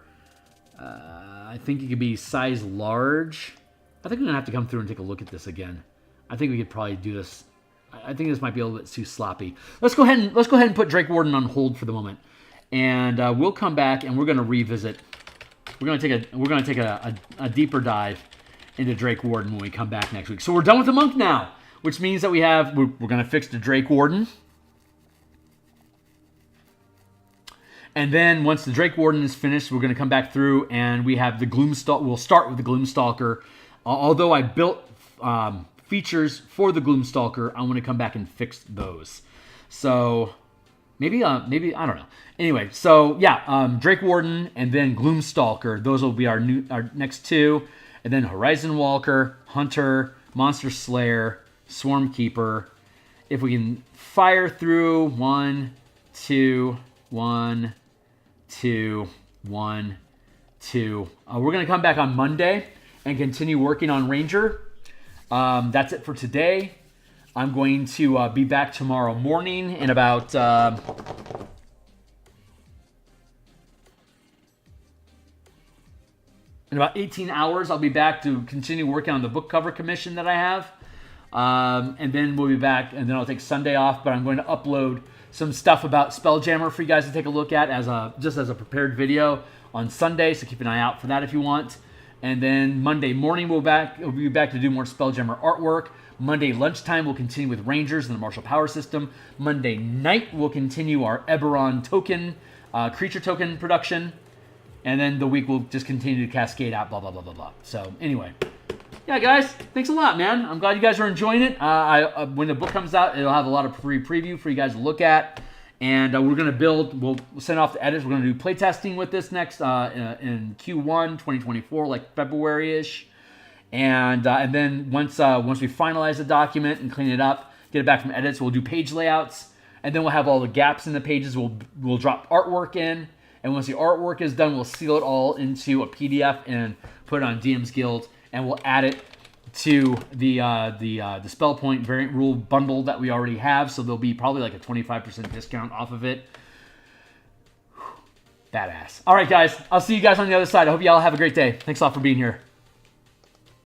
I think it could be size large. I think I'm going to have to come through and take a look at this again. I think we could probably do this. I think this might be a little bit too sloppy. Let's go ahead and put Drake Warden on hold for the moment, and we'll come back and we're going to revisit. We're going to take a deeper dive into Drake Warden when we come back next week. So we're done with the monk now, which means that we're going to fix the Drake Warden, and then once the Drake Warden is finished, we're going to come back through and we have the Gloomstalker. We'll start with the Gloomstalker. Although I built features for the Gloomstalker, I want to come back and fix those. So maybe I don't know. Anyway, so yeah, Drake Warden and then Gloomstalker. Those will be our next two, and then Horizon Walker, Hunter, Monster Slayer, Swarm Keeper. If we can fire through 1, 2, 1, 2, 1, 2. We're gonna come back on Monday and continue working on Ranger. That's it for today. I'm going to be back tomorrow morning in about 18 hours. I'll be back to continue working on the book cover commission that I have. And then we'll be back, and then I'll take Sunday off, but I'm going to upload some stuff about Spelljammer for you guys to take a look at just as a prepared video on Sunday, so keep an eye out for that if you want. And then Monday morning we'll be back to do more Spelljammer artwork. Monday lunchtime we'll continue with Rangers and the Martial Power System. Monday night we'll continue our Eberron token, creature token production. And then the week will just continue to cascade out, blah, blah, blah, blah, blah. So anyway, yeah, guys, thanks a lot, man. I'm glad you guys are enjoying it. When the book comes out, it'll have a lot of free preview for you guys to look at. And we're going to we'll send off the edits. We're going to do playtesting with this next in Q1 2024, like February-ish. And then once we finalize the document and clean it up, get it back from edits, we'll do page layouts. And then we'll have all the gaps in the pages. We'll drop artwork in. And once the artwork is done, we'll seal it all into a PDF and put it on DMsGuild. And we'll add it to the Spell Point variant rule bundle that we already have. So there'll be probably like a 25% discount off of it. Badass. All right, guys. I'll see you guys on the other side. I hope you all have a great day. Thanks a lot for being here.